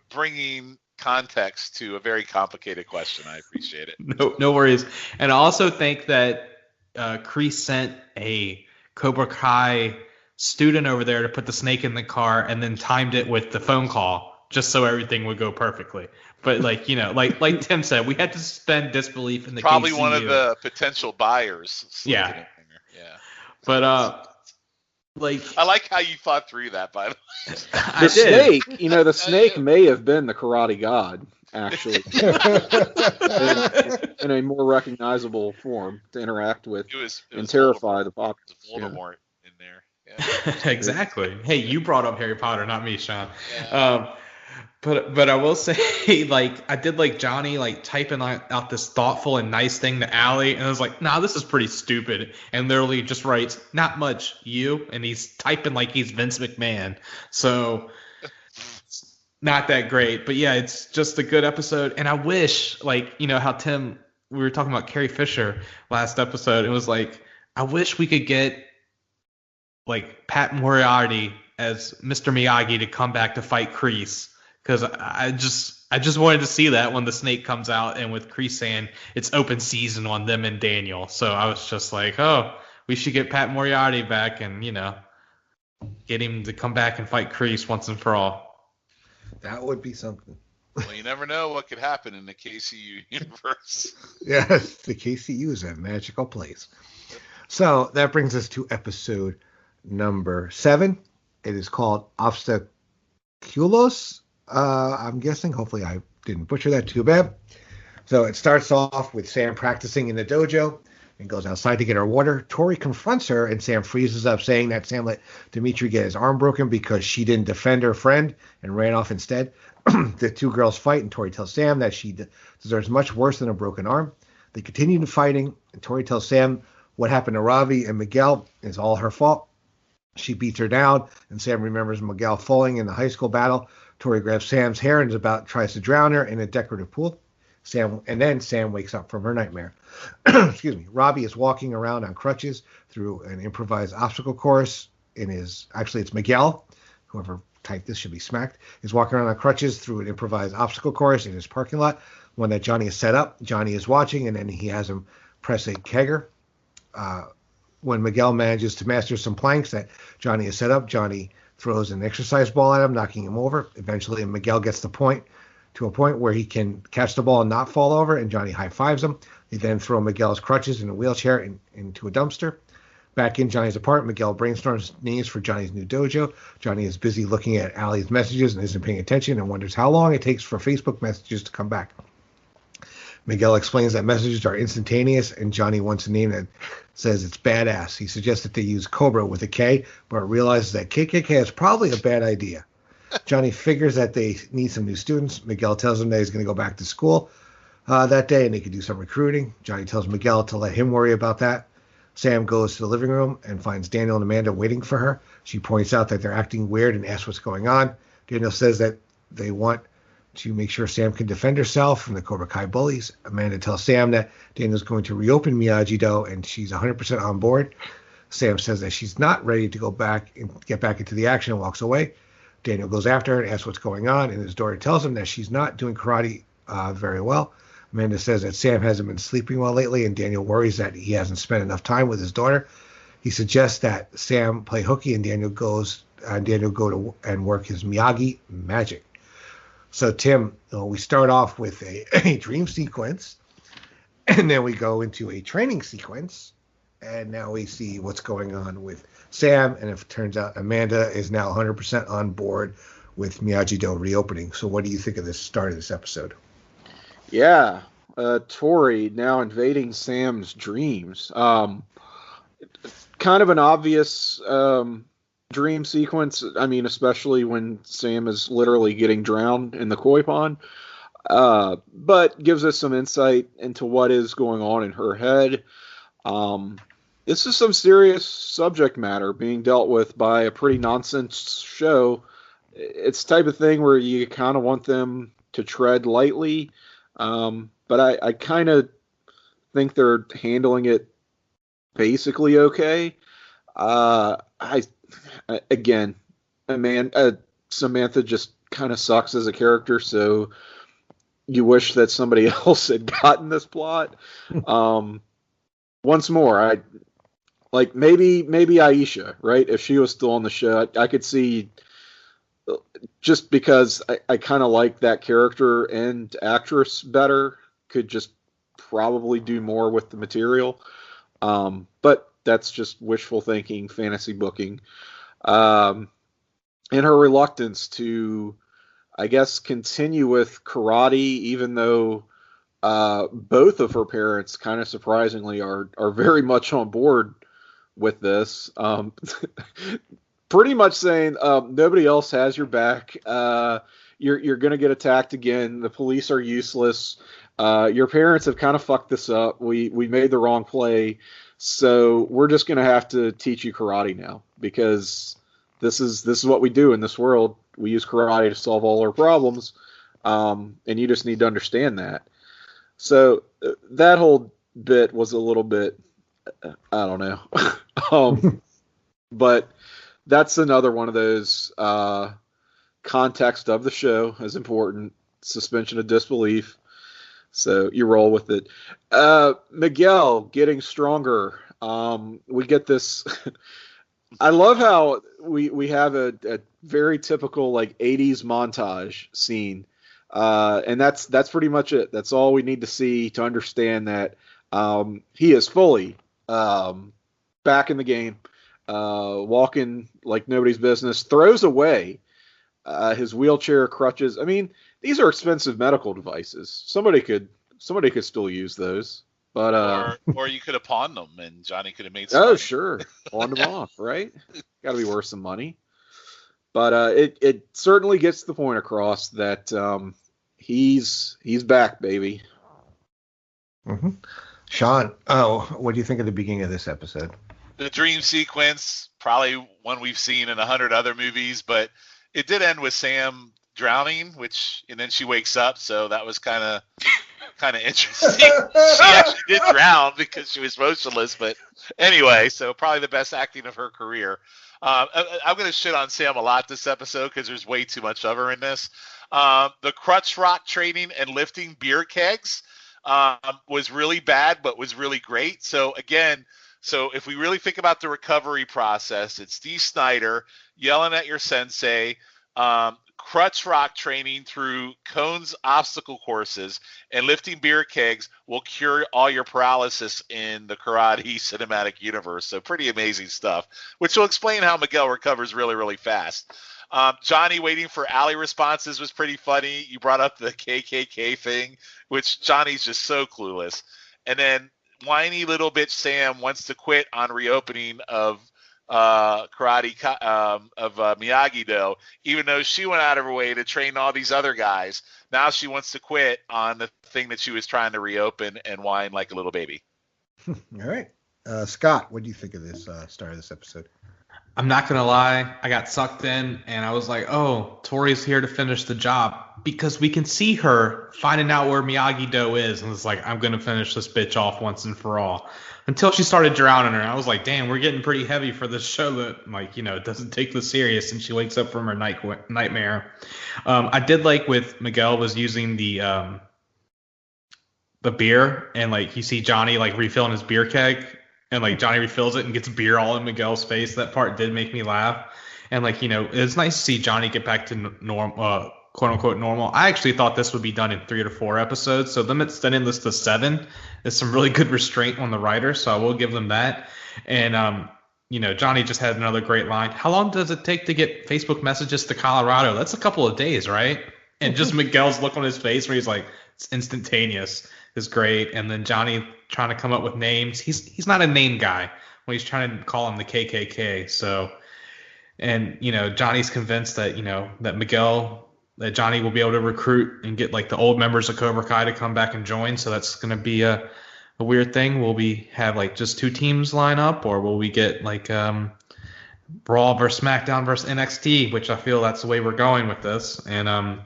bringing context to a very complicated question. I appreciate it. No worries. And I also think that Kreese sent a Cobra Kai student over there to put the snake in the car and then timed it with the phone call just so everything would go perfectly. But like Tim said, we had to suspend disbelief in the probably KCU. One of the potential buyers. Yeah. But I like how you thought through that, by the way. The snake, the snake may have been the Karate God, actually, in a more recognizable form to interact with and terrify the populace. Voldemort in there. Yeah. Exactly. Hey, you brought up Harry Potter, not me, Sean. Yeah. But I will say, like, I did like Johnny like typing out this thoughtful and nice thing to Allie, and I was like, nah, this is pretty stupid. And literally just writes, not much, you, and he's typing like he's Vince McMahon. So not that great. But yeah, it's just a good episode. And I wish, like, how Tim, we were talking about Carrie Fisher last episode. It was like, I wish we could get like Pat Moriarty as Mr. Miyagi to come back to fight Kreese. Because I just wanted to see that when the snake comes out, and with Kreese saying it's open season on them and Daniel. So I was just like, oh, we should get Pat Moriarty back and, get him to come back and fight Kreese once and for all. That would be something. Well, you never know what could happen in the KCU universe. Yes, the KCU is a magical place. So that brings us to episode number 7. It is called Obstaculos. I'm guessing. Hopefully I didn't butcher that too bad. So it starts off with Sam practicing in the dojo and goes outside to get her water. Tori confronts her, and Sam freezes up, saying that Sam let Dimitri get his arm broken because she didn't defend her friend and ran off instead. The two girls fight, and Tori tells Sam that she deserves much worse than a broken arm. They continue fighting, and Tori tells Sam what happened to Ravi and Miguel is all her fault. She beats her down, and Sam remembers Miguel falling in the high school battle. Tori grabs Sam's hair and tries to drown her in a decorative pool. Then Sam wakes up from her nightmare. Excuse me. Robbie is walking around on crutches through an improvised obstacle course it's Miguel. Whoever typed this should be smacked. Is walking around on crutches through an improvised obstacle course in his parking lot, one that Johnny has set up. Johnny is watching, and then he has him press a kegger. When Miguel manages to master some planks that Johnny has set up, Johnny throws an exercise ball at him, knocking him over. Eventually, Miguel gets to a point where he can catch the ball and not fall over, and Johnny high-fives him. They then throw Miguel's crutches in a wheelchair into a dumpster. Back in Johnny's apartment, Miguel brainstorms names for Johnny's new dojo. Johnny is busy looking at Allie's messages and isn't paying attention and wonders how long it takes for Facebook messages to come back. Miguel explains that messages are instantaneous, and Johnny wants a name that says it's badass. He suggests that they use Cobra with a K, but realizes that KKK is probably a bad idea. Johnny figures that they need some new students. Miguel tells him that he's going to go back to school that day, and they could do some recruiting. Johnny tells Miguel to let him worry about that. Sam goes to the living room and finds Daniel and Amanda waiting for her. She points out that they're acting weird and asks what's going on. Daniel says that they want to make sure Sam can defend herself from the Cobra Kai bullies. Amanda tells Sam that Daniel's going to reopen Miyagi-Do, and she's 100% on board. Sam says that she's not ready to go back and get back into the action and walks away. Daniel goes after her and asks what's going on, and his daughter tells him that she's not doing karate very well. Amanda says that Sam hasn't been sleeping well lately, and Daniel worries that he hasn't spent enough time with his daughter. He suggests that Sam play hooky, and Daniel go to and work his Miyagi magic. So, Tim, we start off with a dream sequence, and then we go into a training sequence, and now we see what's going on with Sam, and it turns out Amanda is now 100% on board with Miyagi-Do reopening. So what do you think of the start of this episode? Yeah, Tori now invading Sam's dreams. kind of an obvious dream sequence. I mean, especially when Sam is literally getting drowned in the koi pond. But gives us some insight into what is going on in her head. This is some serious subject matter being dealt with by a pretty nonsense show. It's the type of thing where you kind of want them to tread lightly. But I kind of think they're handling it basically okay. Samantha just kind of sucks as a character, so you wish that somebody else had gotten this plot. Once more, maybe Aisha, right? If she was still on the show, I could see, just because I kind of like that character and actress better, could just probably do more with the material. But that's just wishful thinking, fantasy booking. And her reluctance to, I guess, continue with karate, even though both of her parents, kind of surprisingly, are very much on board with this. Pretty much saying nobody else has your back. You're going to get attacked again. The police are useless. Your parents have kind of fucked this up. We made the wrong play, so we're just going to have to teach you karate now, because this is what we do in this world. We use karate to solve all our problems, and you just need to understand that. So that whole bit was a little bit, I don't know. But that's another one of those, context of the show is important, suspension of disbelief. So you roll with it. Miguel getting stronger. We get this. I love how we have a very typical 80s montage scene. And that's pretty much it. That's all we need to see to understand that he is fully back in the game, walking like nobody's business, throws away his wheelchair, crutches. I mean, these are expensive medical devices. Somebody could still use those. But or you could have pawned them, and Johnny could have made some money. Sure. Pawned them off, right? Got to be worth some money. But it certainly gets the point across that he's back, baby. Mm-hmm. Shawn, what do you think of the beginning of this episode? The dream sequence, probably one we've seen in 100 other movies, but it did end with Sam drowning, and then she wakes up, so that was kind of interesting. She actually did drown because she was motionless, but anyway, so probably the best acting of her career. I'm going to shit on Sam a lot this episode because there's way too much of her in this. The crutch rock training and lifting beer kegs was really bad, but was really great. So again, if we really think about the recovery process, it's Dee Snider yelling at your sensei, crutch rock training through Cone's obstacle courses, and lifting beer kegs will cure all your paralysis in the karate cinematic universe. So pretty amazing stuff, which will explain how Miguel recovers really, really fast. Johnny waiting for Allie responses was pretty funny. You brought up the KKK thing, which Johnny's just so clueless. And then whiny little bitch Sam wants to quit on reopening of Miyagi-Do, even though she went out of her way to train all these other guys. Now she wants to quit on the thing that she was trying to reopen and whine like a little baby. All right. Scott, what do you think of this start of this episode? I'm not going to lie. I got sucked in and I was like, oh, Tori's here to finish the job, because we can see her finding out where Miyagi-Do is. And it's like, I'm going to finish this bitch off once and for all. Until she started drowning her. I was like, damn, we're getting pretty heavy for this show that, it doesn't take this serious. And she wakes up from her nightmare. I did like with Miguel was using the beer, and you see Johnny refilling his beer keg, and Johnny refills it and gets beer all in Miguel's face. That part did make me laugh. And it's nice to see Johnny get back to normal, quote unquote normal. I actually thought this would be done in 3 to 4 episodes. So them extending this to 7 is some really good restraint on the writer. So I will give them that. And, Johnny just had another great line. How long does it take to get Facebook messages to Colorado? That's a couple of days, right? And just Miguel's look on his face where he's like, it's instantaneous is great. And then Johnny trying to come up with names. He's not a name guy. when he's trying to call him the KKK. So, and Johnny's convinced that that Johnny will be able to recruit and get like the old members of Cobra Kai to come back and join. So that's going to be a weird thing. Will we have like just 2 teams line up, or will we get like Raw versus SmackDown versus NXT, which I feel that's the way we're going with this. And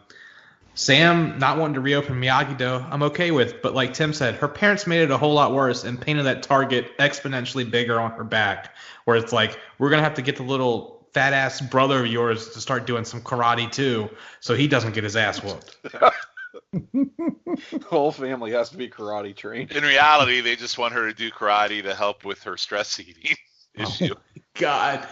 Sam not wanting to reopen Miyagi-Do, I'm okay with. But like Tim said, her parents made it a whole lot worse and painted that target exponentially bigger on her back, where it's like, we're going to have to get the little fat ass brother of yours to start doing some karate too, so he doesn't get his ass whooped. The whole family has to be karate trained. In reality, they just want her to do karate to help with her stress eating issue. God.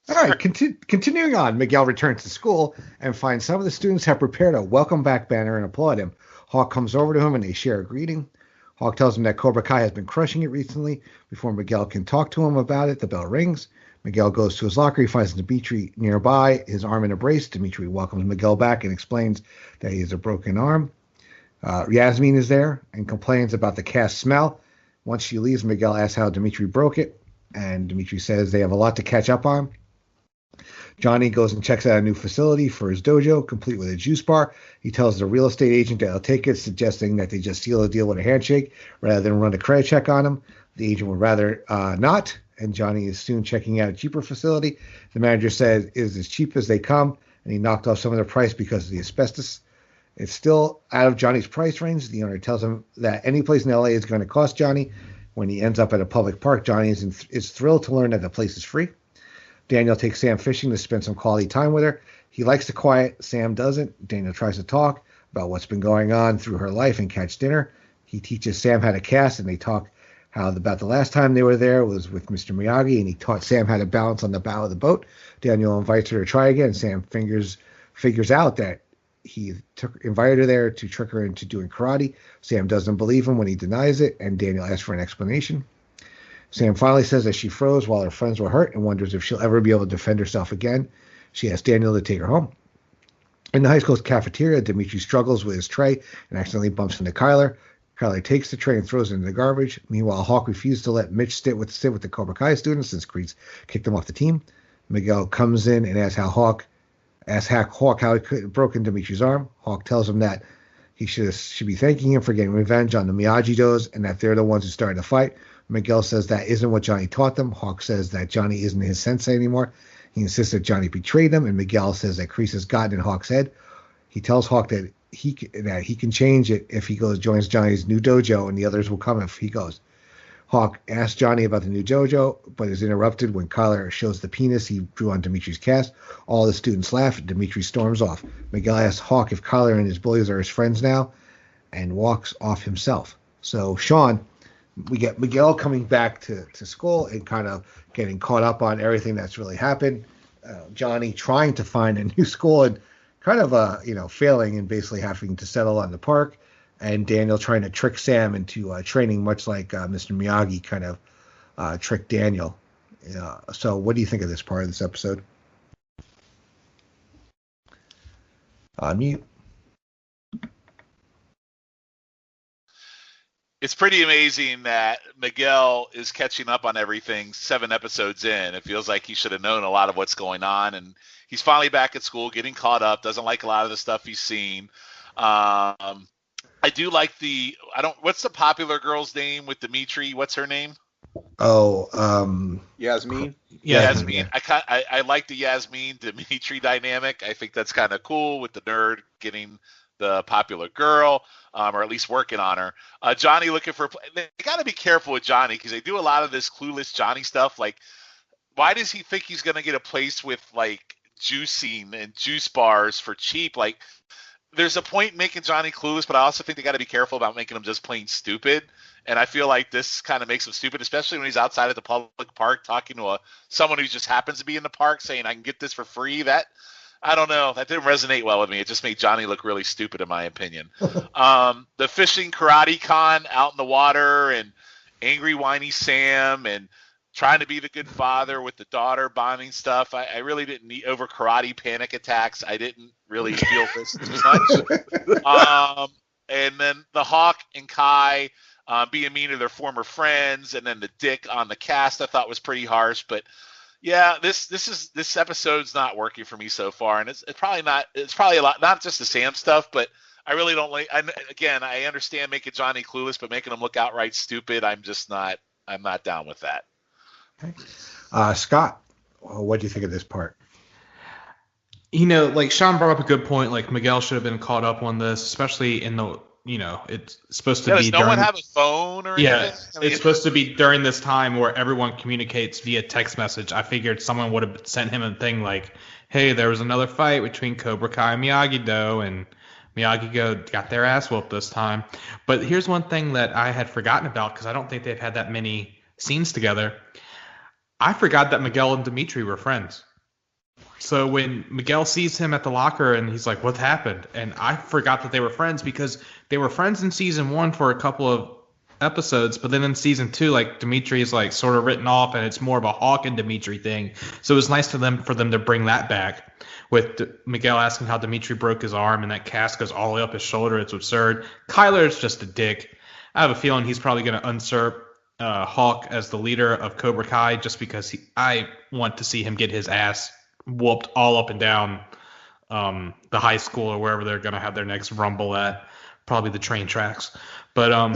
All right, continuing on, Miguel returns to school and finds some of the students have prepared a welcome back banner and applaud him. Hawk comes over to him and they share a greeting. Hawk tells him that Cobra Kai has been crushing it recently. Before Miguel can talk to him about it, the bell rings. Miguel goes to his locker. He finds Dimitri nearby, his arm in a brace. Dimitri welcomes Miguel back and explains that he has a broken arm. Yasmin is there and complains about the cast smell. Once she leaves, Miguel asks how Dimitri broke it, and Dimitri says they have a lot to catch up on. Johnny goes and checks out a new facility for his dojo, complete with a juice bar. He tells the real estate agent that he'll take it, suggesting that they just seal the deal with a handshake rather than run a credit check on him. The agent would rather not, and Johnny is soon checking out a cheaper facility. The manager says it is as cheap as they come, and he knocked off some of the price because of the asbestos. It's still out of Johnny's price range. The owner tells him that any place in LA is going to cost Johnny. When he ends up at a public park, Johnny is thrilled to learn that the place is free. Daniel takes Sam fishing to spend some quality time with her. He likes the quiet. Sam doesn't. Daniel tries to talk about what's been going on through her life and catch dinner. He teaches Sam how to cast, and they talk about the last time they were there was with Mr. Miyagi, and he taught Sam how to balance on the bow of the boat. Daniel invites her to try again. Sam figures out that he invited her there to trick her into doing karate. Sam doesn't believe him when he denies it, and Daniel asks for an explanation. Sam finally says that she froze while her friends were hurt and wonders if she'll ever be able to defend herself again. She asks Daniel to take her home. In the high school's cafeteria, Dimitri struggles with his tray and accidentally bumps into Kyler. Kyler takes the tray and throws it in the garbage. Meanwhile, Hawk refuses to let Mitch sit with the Cobra Kai students since Creed's kicked him off the team. Miguel comes in and asks Hawk how he could have broken Dimitri's arm. Hawk tells him that he should be thanking him for getting revenge on the Miyagi-Dos and that they're the ones who started the fight. Miguel says that isn't what Johnny taught them. Hawk says that Johnny isn't his sensei anymore. He insists that Johnny betrayed them, and Miguel says that Kreese has gotten in Hawk's head. He tells Hawk that he can change it if he joins Johnny's new dojo, and the others will come if he goes. Hawk asks Johnny about the new dojo, but is interrupted when Kyler shows the penis he drew on Dimitri's cast. All the students laugh, and Dimitri storms off. Miguel asks Hawk if Kyler and his bullies are his friends now, and walks off himself. So, Shawn, we get Miguel coming back to school and kind of getting caught up on everything that's really happened. Johnny trying to find a new school and kind of failing and basically having to settle on the park. And Daniel trying to trick Sam into training, much like Mr. Miyagi kind of tricked Daniel. So what do you think of this part of this episode? Mute. It's pretty amazing that Miguel is catching up on everything 7 episodes in. It feels like he should have known a lot of what's going on, and he's finally back at school, getting caught up, doesn't like a lot of the stuff he's seen. I do like what's the popular girl's name with Dimitri? What's her name? Yasmin. Yasmin. I like the Yasmin Dimitri dynamic. I think that's kind of cool with the nerd getting the popular girl, or at least working on her. Johnny looking for. They got to be careful with Johnny because they do a lot of this clueless Johnny stuff. Like, why does he think he's gonna get a place with like juicing and juice bars for cheap? Like, there's a point making Johnny clueless, but I also think they got to be careful about making him just plain stupid. And I feel like this kind of makes him stupid, especially when he's outside at the public park talking to someone who just happens to be in the park saying, I can get this for free. That, I don't know. That didn't resonate well with me. It just made Johnny look really stupid, in my opinion. The fishing karate con out in the water and angry, whiny Sam and trying to be the good father with the daughter bonding stuff. I really didn't need over karate panic attacks. I didn't really feel this too much. And then the Hawk and Kai being mean to their former friends, and then the dick on the cast I thought was pretty harsh. But yeah, this episode's not working for me so far, and it's probably a lot, not just the Sam stuff, but I really don't like. I understand making Johnny clueless, but making him look outright stupid, I'm not down with that. Okay. Scott, what do you think of this part? Like Sean brought up a good point. Like Miguel should have been caught up on this, especially in the, it's supposed to be. Does no one have a phone or anything? Yeah, it's supposed to be during this time where everyone communicates via text message. I figured someone would have sent him a thing like, "Hey, there was another fight between Cobra Kai and Miyagi-Do, and Miyagi-Do got their ass whooped this time." But here's one thing that I had forgotten about, because I don't think they've had that many scenes together. I forgot that Miguel and Dimitri were friends. So when Miguel sees him at the locker and he's like, "What happened?" And I forgot that they were friends, because they were friends in season 1 for a couple of episodes, but then in season 2, like, Dimitri is like sort of written off, and it's more of a Hawk and Dimitri thing. So it was nice for them to bring that back, with Miguel asking how Dimitri broke his arm, and that cast goes all the way up his shoulder. It's absurd. Kyler's just a dick. I have a feeling he's probably going to usurp Hawk as the leader of Cobra Kai, just because I want to see him get his ass whooped all up and down the high school or wherever they're going to have their next rumble at, probably the train tracks. But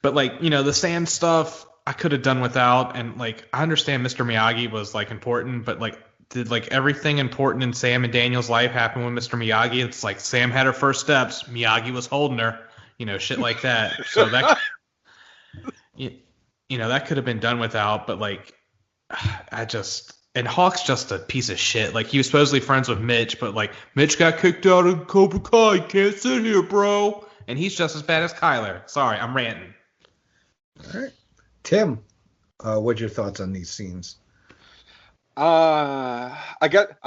but like, the sand stuff I could have done without. And like, I understand Mr. Miyagi was like important, but like, did like everything important in Sam and Daniel's life happen with Mr. Miyagi? It's like Sam had her first steps, Miyagi was holding her, shit like that. So that that could have been done without. But like, and Hawk's just a piece of shit. Like, he was supposedly friends with Mitch, but like, Mitch got kicked out of Cobra Kai. Can't sit here, bro. And he's just as bad as Kyler. Sorry, I'm ranting. All right. Tim, what's your thoughts on these scenes? I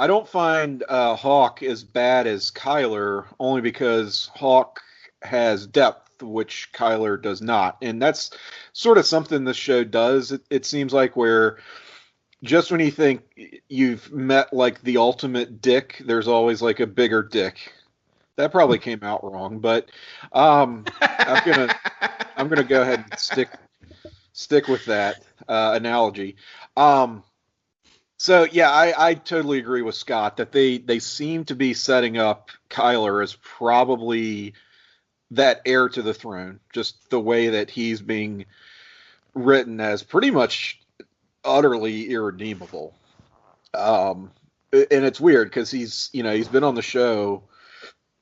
don't find Hawk as bad as Kyler, only because Hawk has depth, which Kyler does not. And that's sort of something this show does, it seems like, where just when you think you've met like the ultimate dick, there's always like a bigger dick. That probably came out wrong, but I'm gonna go ahead and stick with that analogy. So yeah, I totally agree with Scott that they seem to be setting up Kyler as probably that heir to the throne, just the way that he's being written as pretty much utterly irredeemable. And it's weird because he's been on the show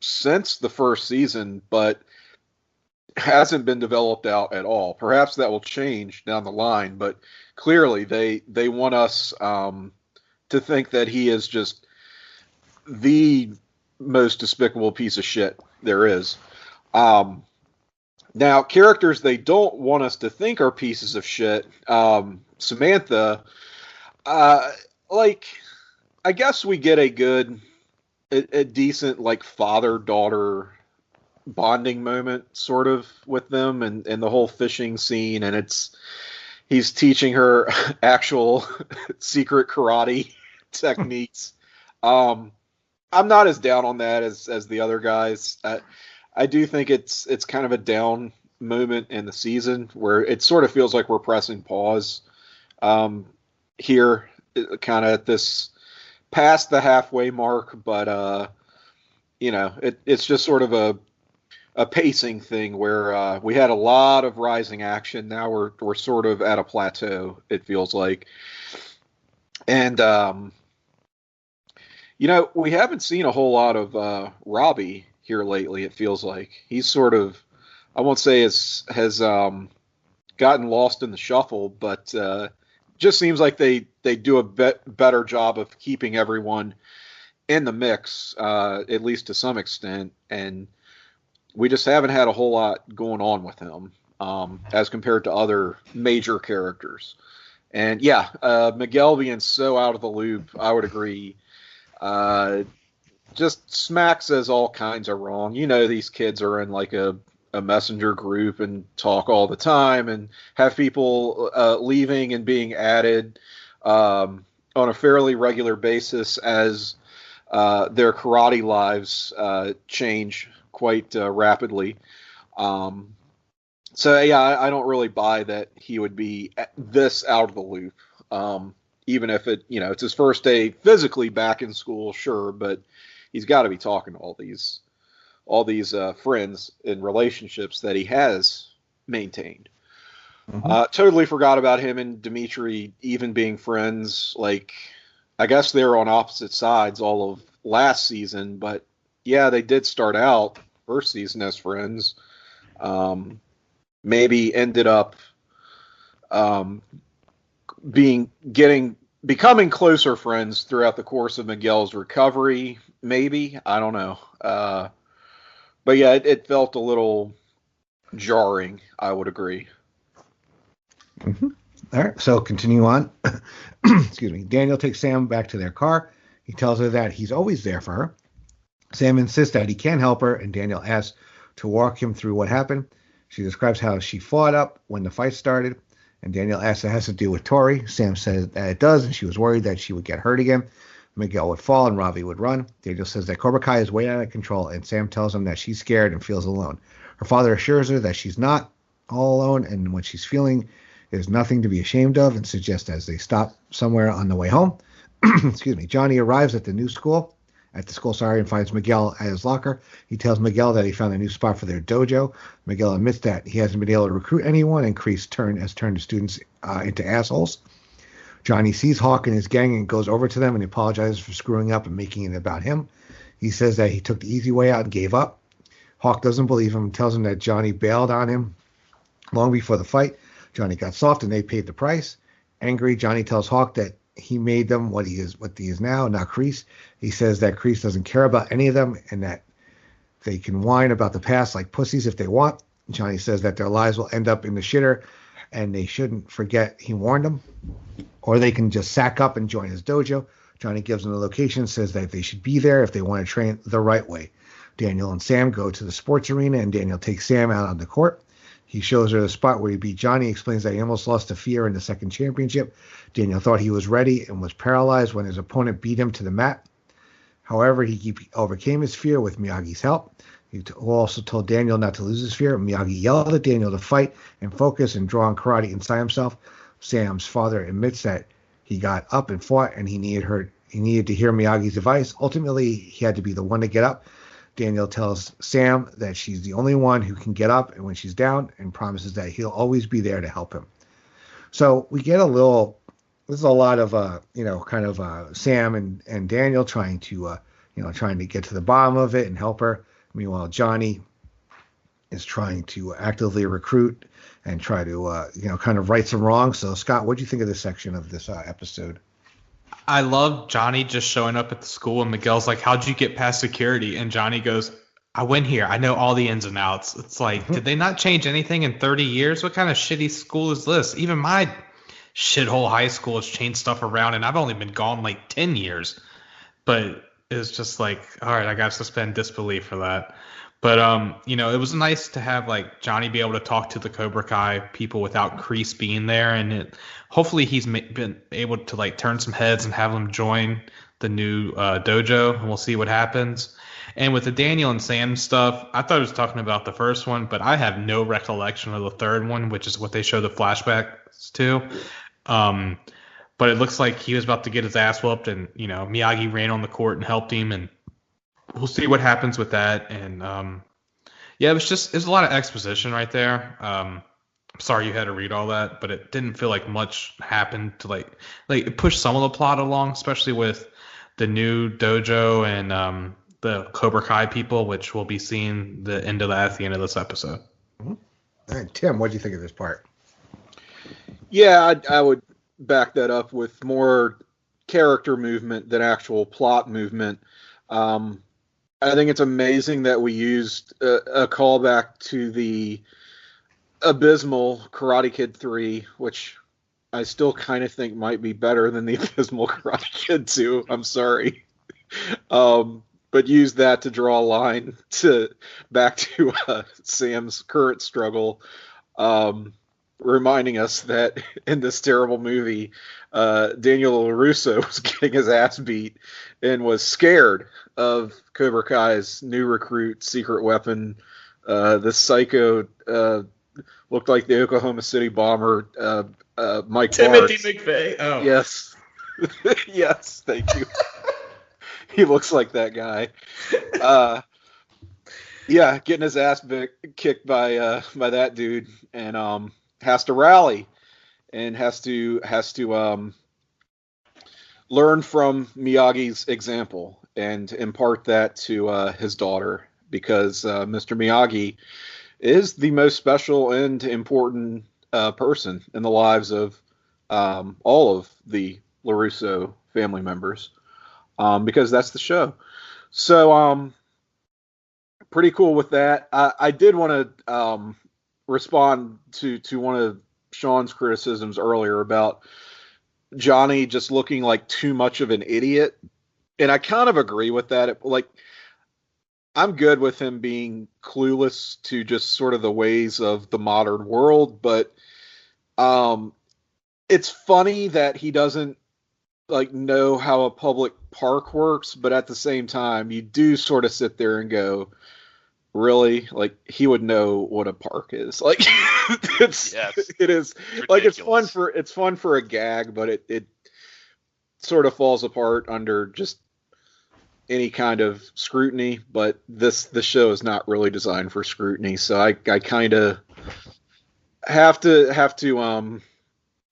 since the first season, but hasn't been developed out at all. Perhaps that will change down the line, but clearly they want us to think that he is just the most despicable piece of shit there is. Now, characters they don't want us to think are pieces of shit. Samantha, I guess we get a decent like father-daughter bonding moment sort of with them, and the whole fishing scene, and he's teaching her actual secret karate techniques. I'm not as down on that as the other guys. I do think it's kind of a down moment in the season where it sort of feels like we're pressing pause here, kind of at this past the halfway mark, but it's just sort of a pacing thing where we had a lot of rising action. Now we're sort of at a plateau, it feels like. And we haven't seen a whole lot of Robbie here lately, it feels like. He's sort of, I won't say has gotten lost in the shuffle, but just seems like they do a better job of keeping everyone in the mix, at least to some extent, and we just haven't had a whole lot going on with him as compared to other major characters. And yeah, Miguel being so out of the loop, I would agree. Just smacks as all kinds of wrong. These kids are in like a messenger group and talk all the time and have people leaving and being added on a fairly regular basis as their karate lives change quite rapidly. So yeah, I don't really buy that he would be this out of the loop. Even if it's his first day physically back in school, sure, but he's got to be talking to all these friends and relationships that he has maintained. Totally forgot about him and Dimitri even being friends. Like, I guess they were on opposite sides all of last season, but yeah, they did start out first season as friends. Maybe ended up becoming closer friends throughout the course of Miguel's recovery. Maybe, I don't know. But yeah, it felt a little jarring. I would agree. Mm-hmm. All right, so continue on. Excuse me. Daniel takes Sam back to their car. He tells her that he's always there for her. Sam insists that he can help her, and Daniel asks to walk him through what happened. She describes how she fought up when the fight started, and Daniel asks if it has to do with Tori. Sam says that it does, and she was worried that she would get hurt again. Miguel would fall, and Ravi would run. Daniel says that Cobra Kai is way out of control, and Sam tells him that she's scared and feels alone. Her father assures her that she's not all alone, and what she's feeling is nothing to be ashamed of, and suggests as they stop somewhere on the way home. Excuse me. Johnny arrives at the school, and finds Miguel at his locker. He tells Miguel that he found a new spot for their dojo. Miguel admits that he hasn't been able to recruit anyone, and Kreese has turned the students into assholes. Johnny sees Hawk and his gang and goes over to them and apologizes for screwing up and making it about him. He says that he took the easy way out and gave up. Hawk doesn't believe him and tells him that Johnny bailed on him long before the fight. Johnny got soft and they paid the price. Angry, Johnny tells Hawk that he made them what he is now, not Kreese. He says that Kreese doesn't care about any of them and that they can whine about the past like pussies if they want. Johnny says that their lives will end up in the shitter and they shouldn't forget he warned them. Or they can just sack up and join his dojo. Johnny gives them the location, says that they should be there if they want to train the right way. Daniel and Sam go to the sports arena, and Daniel takes Sam out on the court. He shows her the spot where he beat Johnny, explains that he almost lost to fear in the second championship. Daniel thought he was ready and was paralyzed when his opponent beat him to the mat. However, he overcame his fear with Miyagi's help. He also told Daniel not to lose his fear. Miyagi yelled at Daniel to fight and focus and draw on karate inside himself. Sam's father admits that he got up and fought, and he needed to hear Miyagi's advice. Ultimately, he had to be the one to get up. Daniel tells Sam that she's the only one who can get up and when she's down, and promises that he'll always be there to help him. So we get there's a lot of Sam and Daniel trying to get to the bottom of it and help her. Meanwhile, Johnny is trying to actively recruit and try to kind of right some wrongs. So Scott, what do you think of this section of this episode? I love Johnny just showing up at the school, and Miguel's like, "How'd you get past security?" And Johnny goes, "I went here. I know all the ins and outs." It's like, did they not change anything in 30 years? What kind of shitty school is this? Even my shithole high school has changed stuff around, and I've only been gone like 10 years. But it's just like, all right, I got to suspend disbelief for that. But it was nice to have like Johnny be able to talk to the Cobra Kai people without Kreese being there, and hopefully he's been able to like turn some heads and have them join the new dojo, and we'll see what happens. And with the Daniel and Sam stuff, I thought I was talking about the first one, but I have no recollection of the third one, which is what they show the flashbacks to. But it looks like he was about to get his ass whooped, and Miyagi ran on the court and helped him, and we'll see what happens with that. And it was a lot of exposition right there. I'm sorry you had to read all that, but it didn't feel like much happened to like it pushed some of the plot along, especially with the new dojo and the Cobra Kai people, which we'll be seeing the end of that at the end of this episode. Mm-hmm. All right, Tim, what do you think of this part? Yeah, I would back that up with more character movement than actual plot movement. I think it's amazing that we used a callback to the abysmal Karate Kid 3, which I still kind of think might be better than the abysmal Karate Kid 2. I'm sorry. But use that to draw a line back to Sam's current struggle, reminding us that in this terrible movie, Daniel LaRusso was getting his ass beat and was scared of Cobra Kai's new recruit, secret weapon, the psycho looked like the Oklahoma City Bomber, Mike Timothy Barnes. McVeigh. Oh, Yes. Yes, thank you. He looks like that guy. Yeah, getting his ass kicked by that dude, and has to rally and has to learn from Miyagi's example and impart that to his daughter, because Mr. Miyagi is the most special and important person in the lives of all of the LaRusso family members, because that's the show. So pretty cool with that. I did want to respond to one of Shawn's criticisms earlier about Johnny just looking like too much of an idiot, and I kind of agree with that. Like, I'm good with him being clueless to just sort of the ways of the modern world, but it's funny that he doesn't like know how a public park works, but at the same time, you do sort of sit there and go, really? Like, he would know what a park is. Like, it is ridiculous. Like, it's fun for a gag, but it sort of falls apart under just any kind of scrutiny. But the show is not really designed for scrutiny, so I kind of have to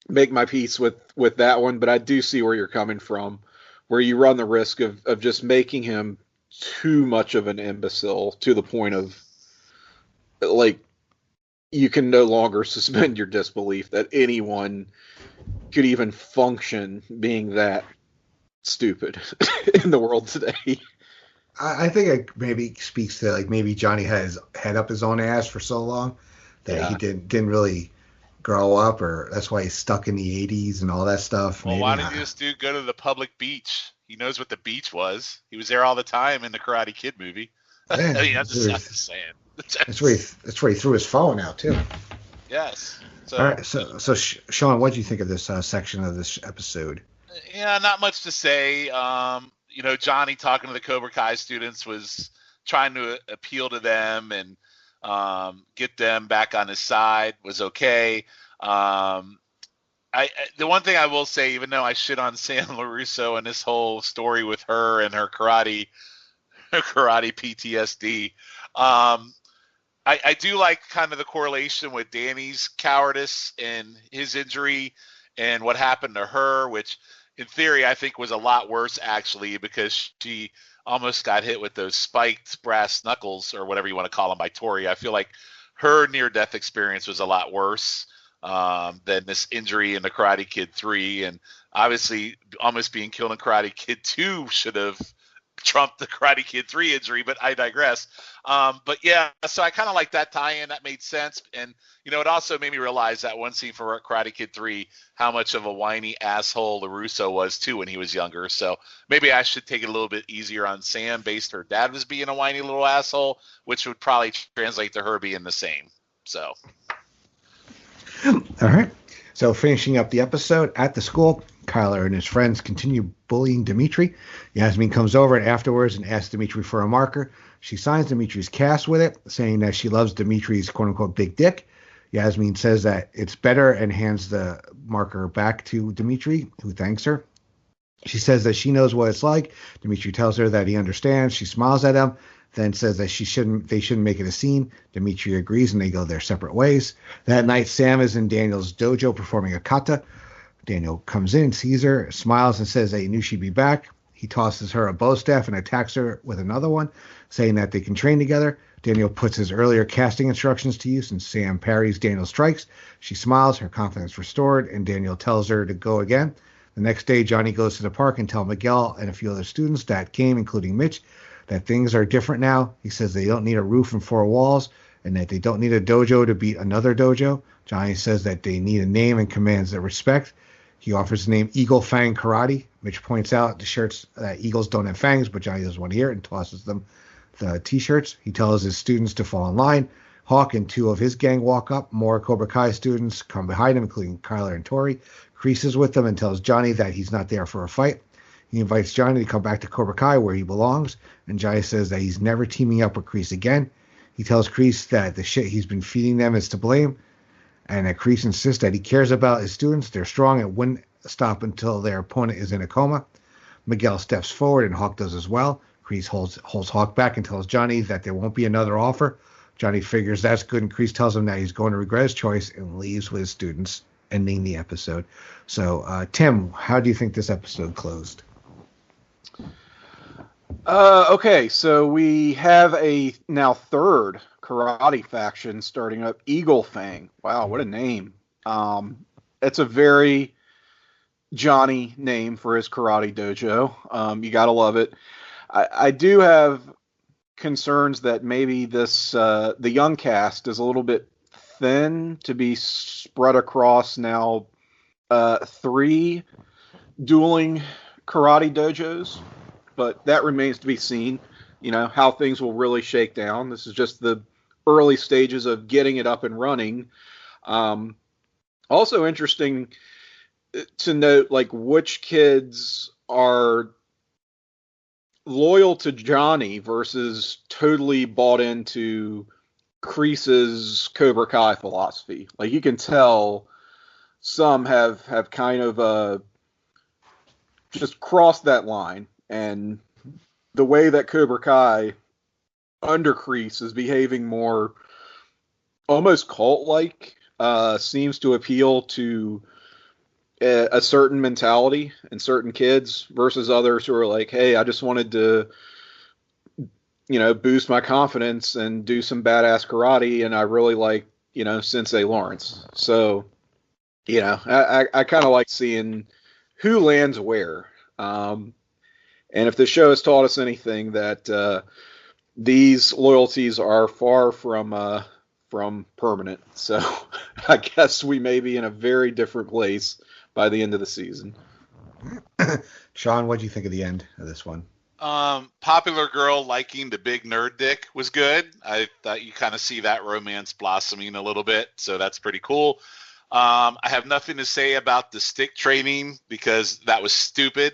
make my peace with that one. But I do see where you're coming from, where you run the risk of just making him too much of an imbecile to the point of, like, you can no longer suspend your disbelief that anyone could even function being that stupid in the world today. I think it maybe speaks to, like, maybe Johnny had his head up his own ass for so long that he didn't really grow up, or that's why he's stuck in the 80s and all that stuff. Well, maybe why didn't this dude go to the public beach? He knows what the beach was. He was there all the time in the Karate Kid movie. Yeah, I mean, I'm just saying. That's where he threw his phone out too. Yes. So, all right. So Shawn, what do you think of this section of this episode? Yeah, not much to say. Johnny talking to the Cobra Kai students was trying to appeal to them and get them back on his side. Was okay. The one thing I will say, even though I shit on Sam LaRusso and this whole story with her and her karate PTSD, I do like kind of the correlation with Danny's cowardice and his injury and what happened to her, which in theory I think was a lot worse actually, because she almost got hit with those spiked brass knuckles or whatever you want to call them by Tori. I feel like her near-death experience was a lot worse than this injury in the Karate Kid 3, and obviously almost being killed in Karate Kid 2 should have trumped the Karate Kid 3 injury, but I digress. But yeah, so I kind of like that tie-in. That made sense, and it also made me realize that one scene for Karate Kid 3, how much of a whiny asshole LaRusso was too when he was younger. So maybe I should take it a little bit easier on Sam, based her dad was being a whiny little asshole, which would probably translate to her being the same. So. All right. So finishing up the episode at the school, Kyler and his friends continue bullying Dimitri. Yasmin comes over and afterwards and asks Dimitri for a marker. She signs Dimitri's cast with it, saying that she loves Dimitri's quote-unquote big dick. Yasmin says that it's better and hands the marker back to Dimitri, who thanks her. She says that she knows what it's like. Dimitri tells her that he understands. She smiles at him, then says that they shouldn't make it a scene. Dimitri agrees, and they go their separate ways. That night, Sam is in Daniel's dojo performing a kata. Daniel comes in, sees her, smiles, and says that he knew she'd be back. He tosses her a bow staff and attacks her with another one, saying that they can train together. Daniel puts his earlier casting instructions to use, and Sam parries Daniel's strikes. She smiles, her confidence restored, and Daniel tells her to go again. The next day, Johnny goes to the park and tells Miguel and a few other students that came, including Mitch, that things are different now. He says they don't need a roof and four walls, and that they don't need a dojo to beat another dojo. Johnny says that they need a name and commands their respect. He offers the name Eagle Fang Karate. Mitch points out the shirts that eagles don't have fangs, but Johnny doesn't want to hear it and tosses them the T-shirts. He tells his students to fall in line. Hawk and two of his gang walk up. More Cobra Kai students come behind him, including Kyler and Tori. Creases with them and tells Johnny that he's not there for a fight. He invites Johnny to come back to Cobra Kai where he belongs, and Johnny says that he's never teaming up with Kreese again. He tells Kreese that the shit he's been feeding them is to blame, and that Kreese insists that he cares about his students. They're strong and wouldn't stop until their opponent is in a coma. Miguel steps forward, and Hawk does as well. Kreese holds Hawk back and tells Johnny that there won't be another offer. Johnny figures that's good, and Kreese tells him that he's going to regret his choice and leaves with his students, ending the episode. So, Tim, how do you think this episode closed? Okay, so we have a now third karate faction starting up, Eagle Fang. Wow, what a name. It's a very Johnny name for his karate dojo. You gotta love it. I do have concerns that maybe this the young cast is a little bit thin to be spread across now 3 dueling karate dojos, but that remains to be seen, how things will really shake down. This is just the early stages of getting it up and running. Also interesting to note, like, which kids are loyal to Johnny versus totally bought into Kreese's Cobra Kai philosophy. Like, you can tell some have kind of just crossed that line, and the way that Cobra Kai under Kreese is behaving more almost cult-like seems to appeal to a certain mentality in certain kids versus others who are like, hey, I just wanted to, boost my confidence and do some badass karate, and I really like, Sensei Lawrence. So, I kind of like seeing who lands where. And if the show has taught us anything, that these loyalties are far from permanent. So I guess we may be in a very different place by the end of the season. Shawn, what do you think of the end of this one? Popular girl liking the big nerd dick was good. I thought you kind of see that romance blossoming a little bit, so that's pretty cool. I have nothing to say about the stick training because that was stupid.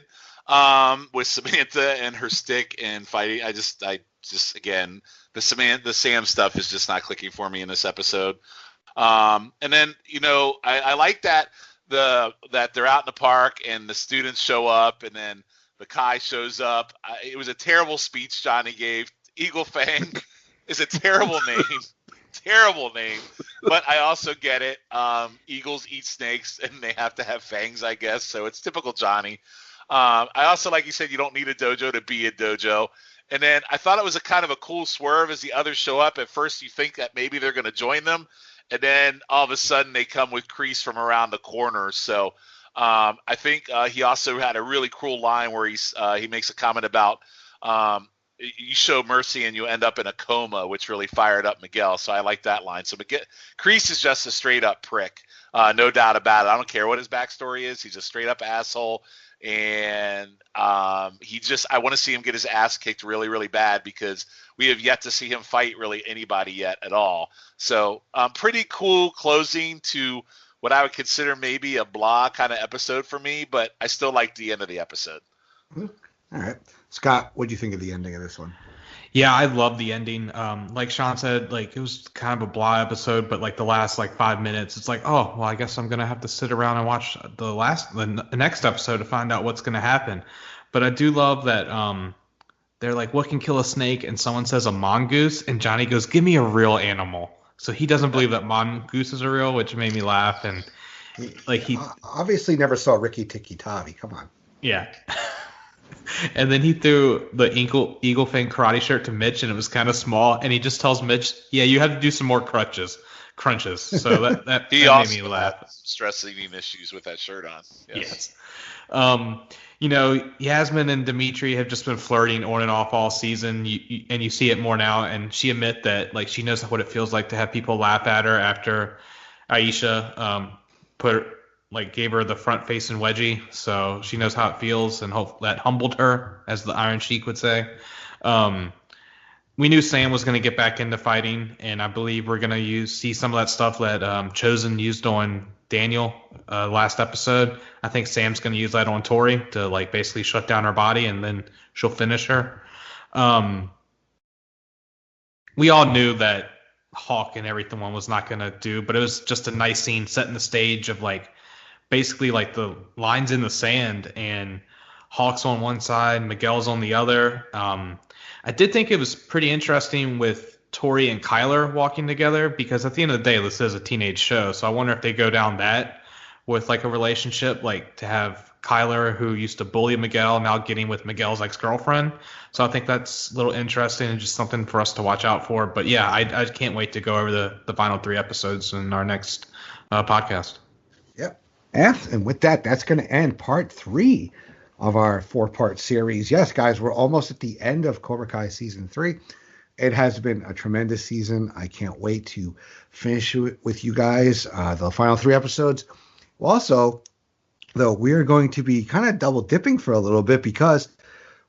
With Samantha and her stick and fighting, I just again, the Sam stuff is just not clicking for me in this episode. And then I like that they're out in the park and the students show up, and then the Kai shows up. It was a terrible speech Johnny gave. Eagle Fang is a terrible name. Terrible name, but I also get it. Eagles eat snakes and they have to have fangs, I guess, so it's typical Johnny. I also, like you said, you don't need a dojo to be a dojo. And then I thought it was a kind of a cool swerve as the others show up. At first you think that maybe they're going to join them, and then all of a sudden they come with Kreese from around the corner. So I think he also had a really cool line where he makes a comment about you show mercy and you end up in a coma, which really fired up Miguel. So I like that line. So Kreese is just a straight up prick, no doubt about it. I don't care what his backstory is. He's a straight up asshole. And I want to see him get his ass kicked really, really bad because we have yet to see him fight really anybody yet at all. So pretty cool closing to what I would consider maybe a blah kind of episode for me, but I still like the end of the episode. All right. Scott, what do you think of the ending of this one? Yeah, I love the ending. Like Shawn said, like, it was kind of a blah episode, but like the last 5 minutes, it's like, oh, well, I guess I'm gonna have to sit around and watch the next episode to find out what's gonna happen. But I do love that they're like, what can kill a snake? And someone says a mongoose, and Johnny goes, give me a real animal. So he doesn't believe that mongooses are real, which made me laugh. And like, he obviously never saw Ricky Tikki Tavi. Come on. Yeah. And then he threw the Eagle Fang karate shirt to Mitch, and it was kind of small. And he just tells Mitch, yeah, you have to do some more crunches. So that he that also made me laugh. had stress eating issues with that shirt on. Yes. Yasmin and Dimitri have just been flirting on and off all season, and you see it more now. And she admit that she knows what it feels like to have people laugh at her after Aisha gave her the front facing wedgie, so she knows how it feels, and hope that humbled her, as the Iron Sheik would say. We knew Sam was going to get back into fighting, and I believe we're going to see some of that stuff that Chosen used on Daniel last episode. I think Sam's going to use that on Tori to basically shut down her body, and then she'll finish her. we all knew that Hawk and everything one was not going to do, but it was just a nice scene setting the stage of like basically like the lines in the sand and Hawk's on one side, Miguel's on the other. I did think it was pretty interesting with Tori and Kyler walking together because at the end of the day, this is a teenage show. So I wonder if they go down that with like a relationship, like to have Kyler, who used to bully Miguel, now getting with Miguel's ex-girlfriend. So I think that's a little interesting and just something for us to watch out for. But yeah, I can't wait to go over the final 3 episodes in our next podcast. Yep. And with that, that's going to end part 3 of our 4-part series. Yes, guys, we're almost at the end of Cobra Kai season 3. It has been a tremendous season. I can't wait to finish it with you guys. The final 3 episodes. Also, though, we're going to be kind of double dipping for a little bit because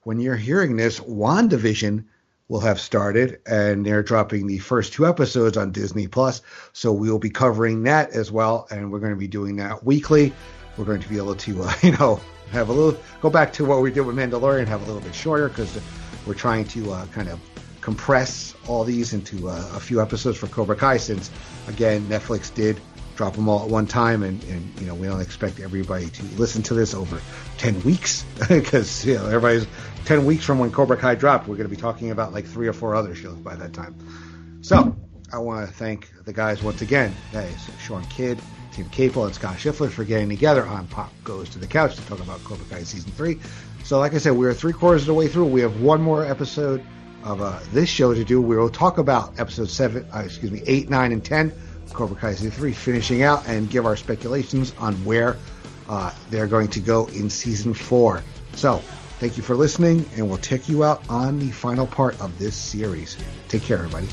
when you're hearing this, WandaVision will have started and they're dropping the first 2 episodes on Disney Plus. So we'll be covering that as well. And we're going to be doing that weekly. We're going to be able to, have a little, go back to what we did with Mandalorian, have a little bit shorter because we're trying to kind of compress all these into a few episodes for Cobra Kai since, again, Netflix did drop them all at one time, and we don't expect everybody to listen to this over 10 weeks because everybody's 10 weeks from when Cobra Kai dropped. We're going to be talking about like 3 or 4 other shows by that time. So I want to thank the guys once again. That is Shawn Kidd, Tim Capel, and Scott Shifflett for getting together on Pop Goes to the Couch to talk about Cobra Kai season 3. So like I said, we're 3/4 of the way through. We have one more episode of this show to do. We will talk about episodes 8, 9, and 10. Cobra Kai season 3, finishing out and give our speculations on where they're going to go in season 4. So, thank you for listening, and we'll check you out on the final part of this series. Take care, everybody.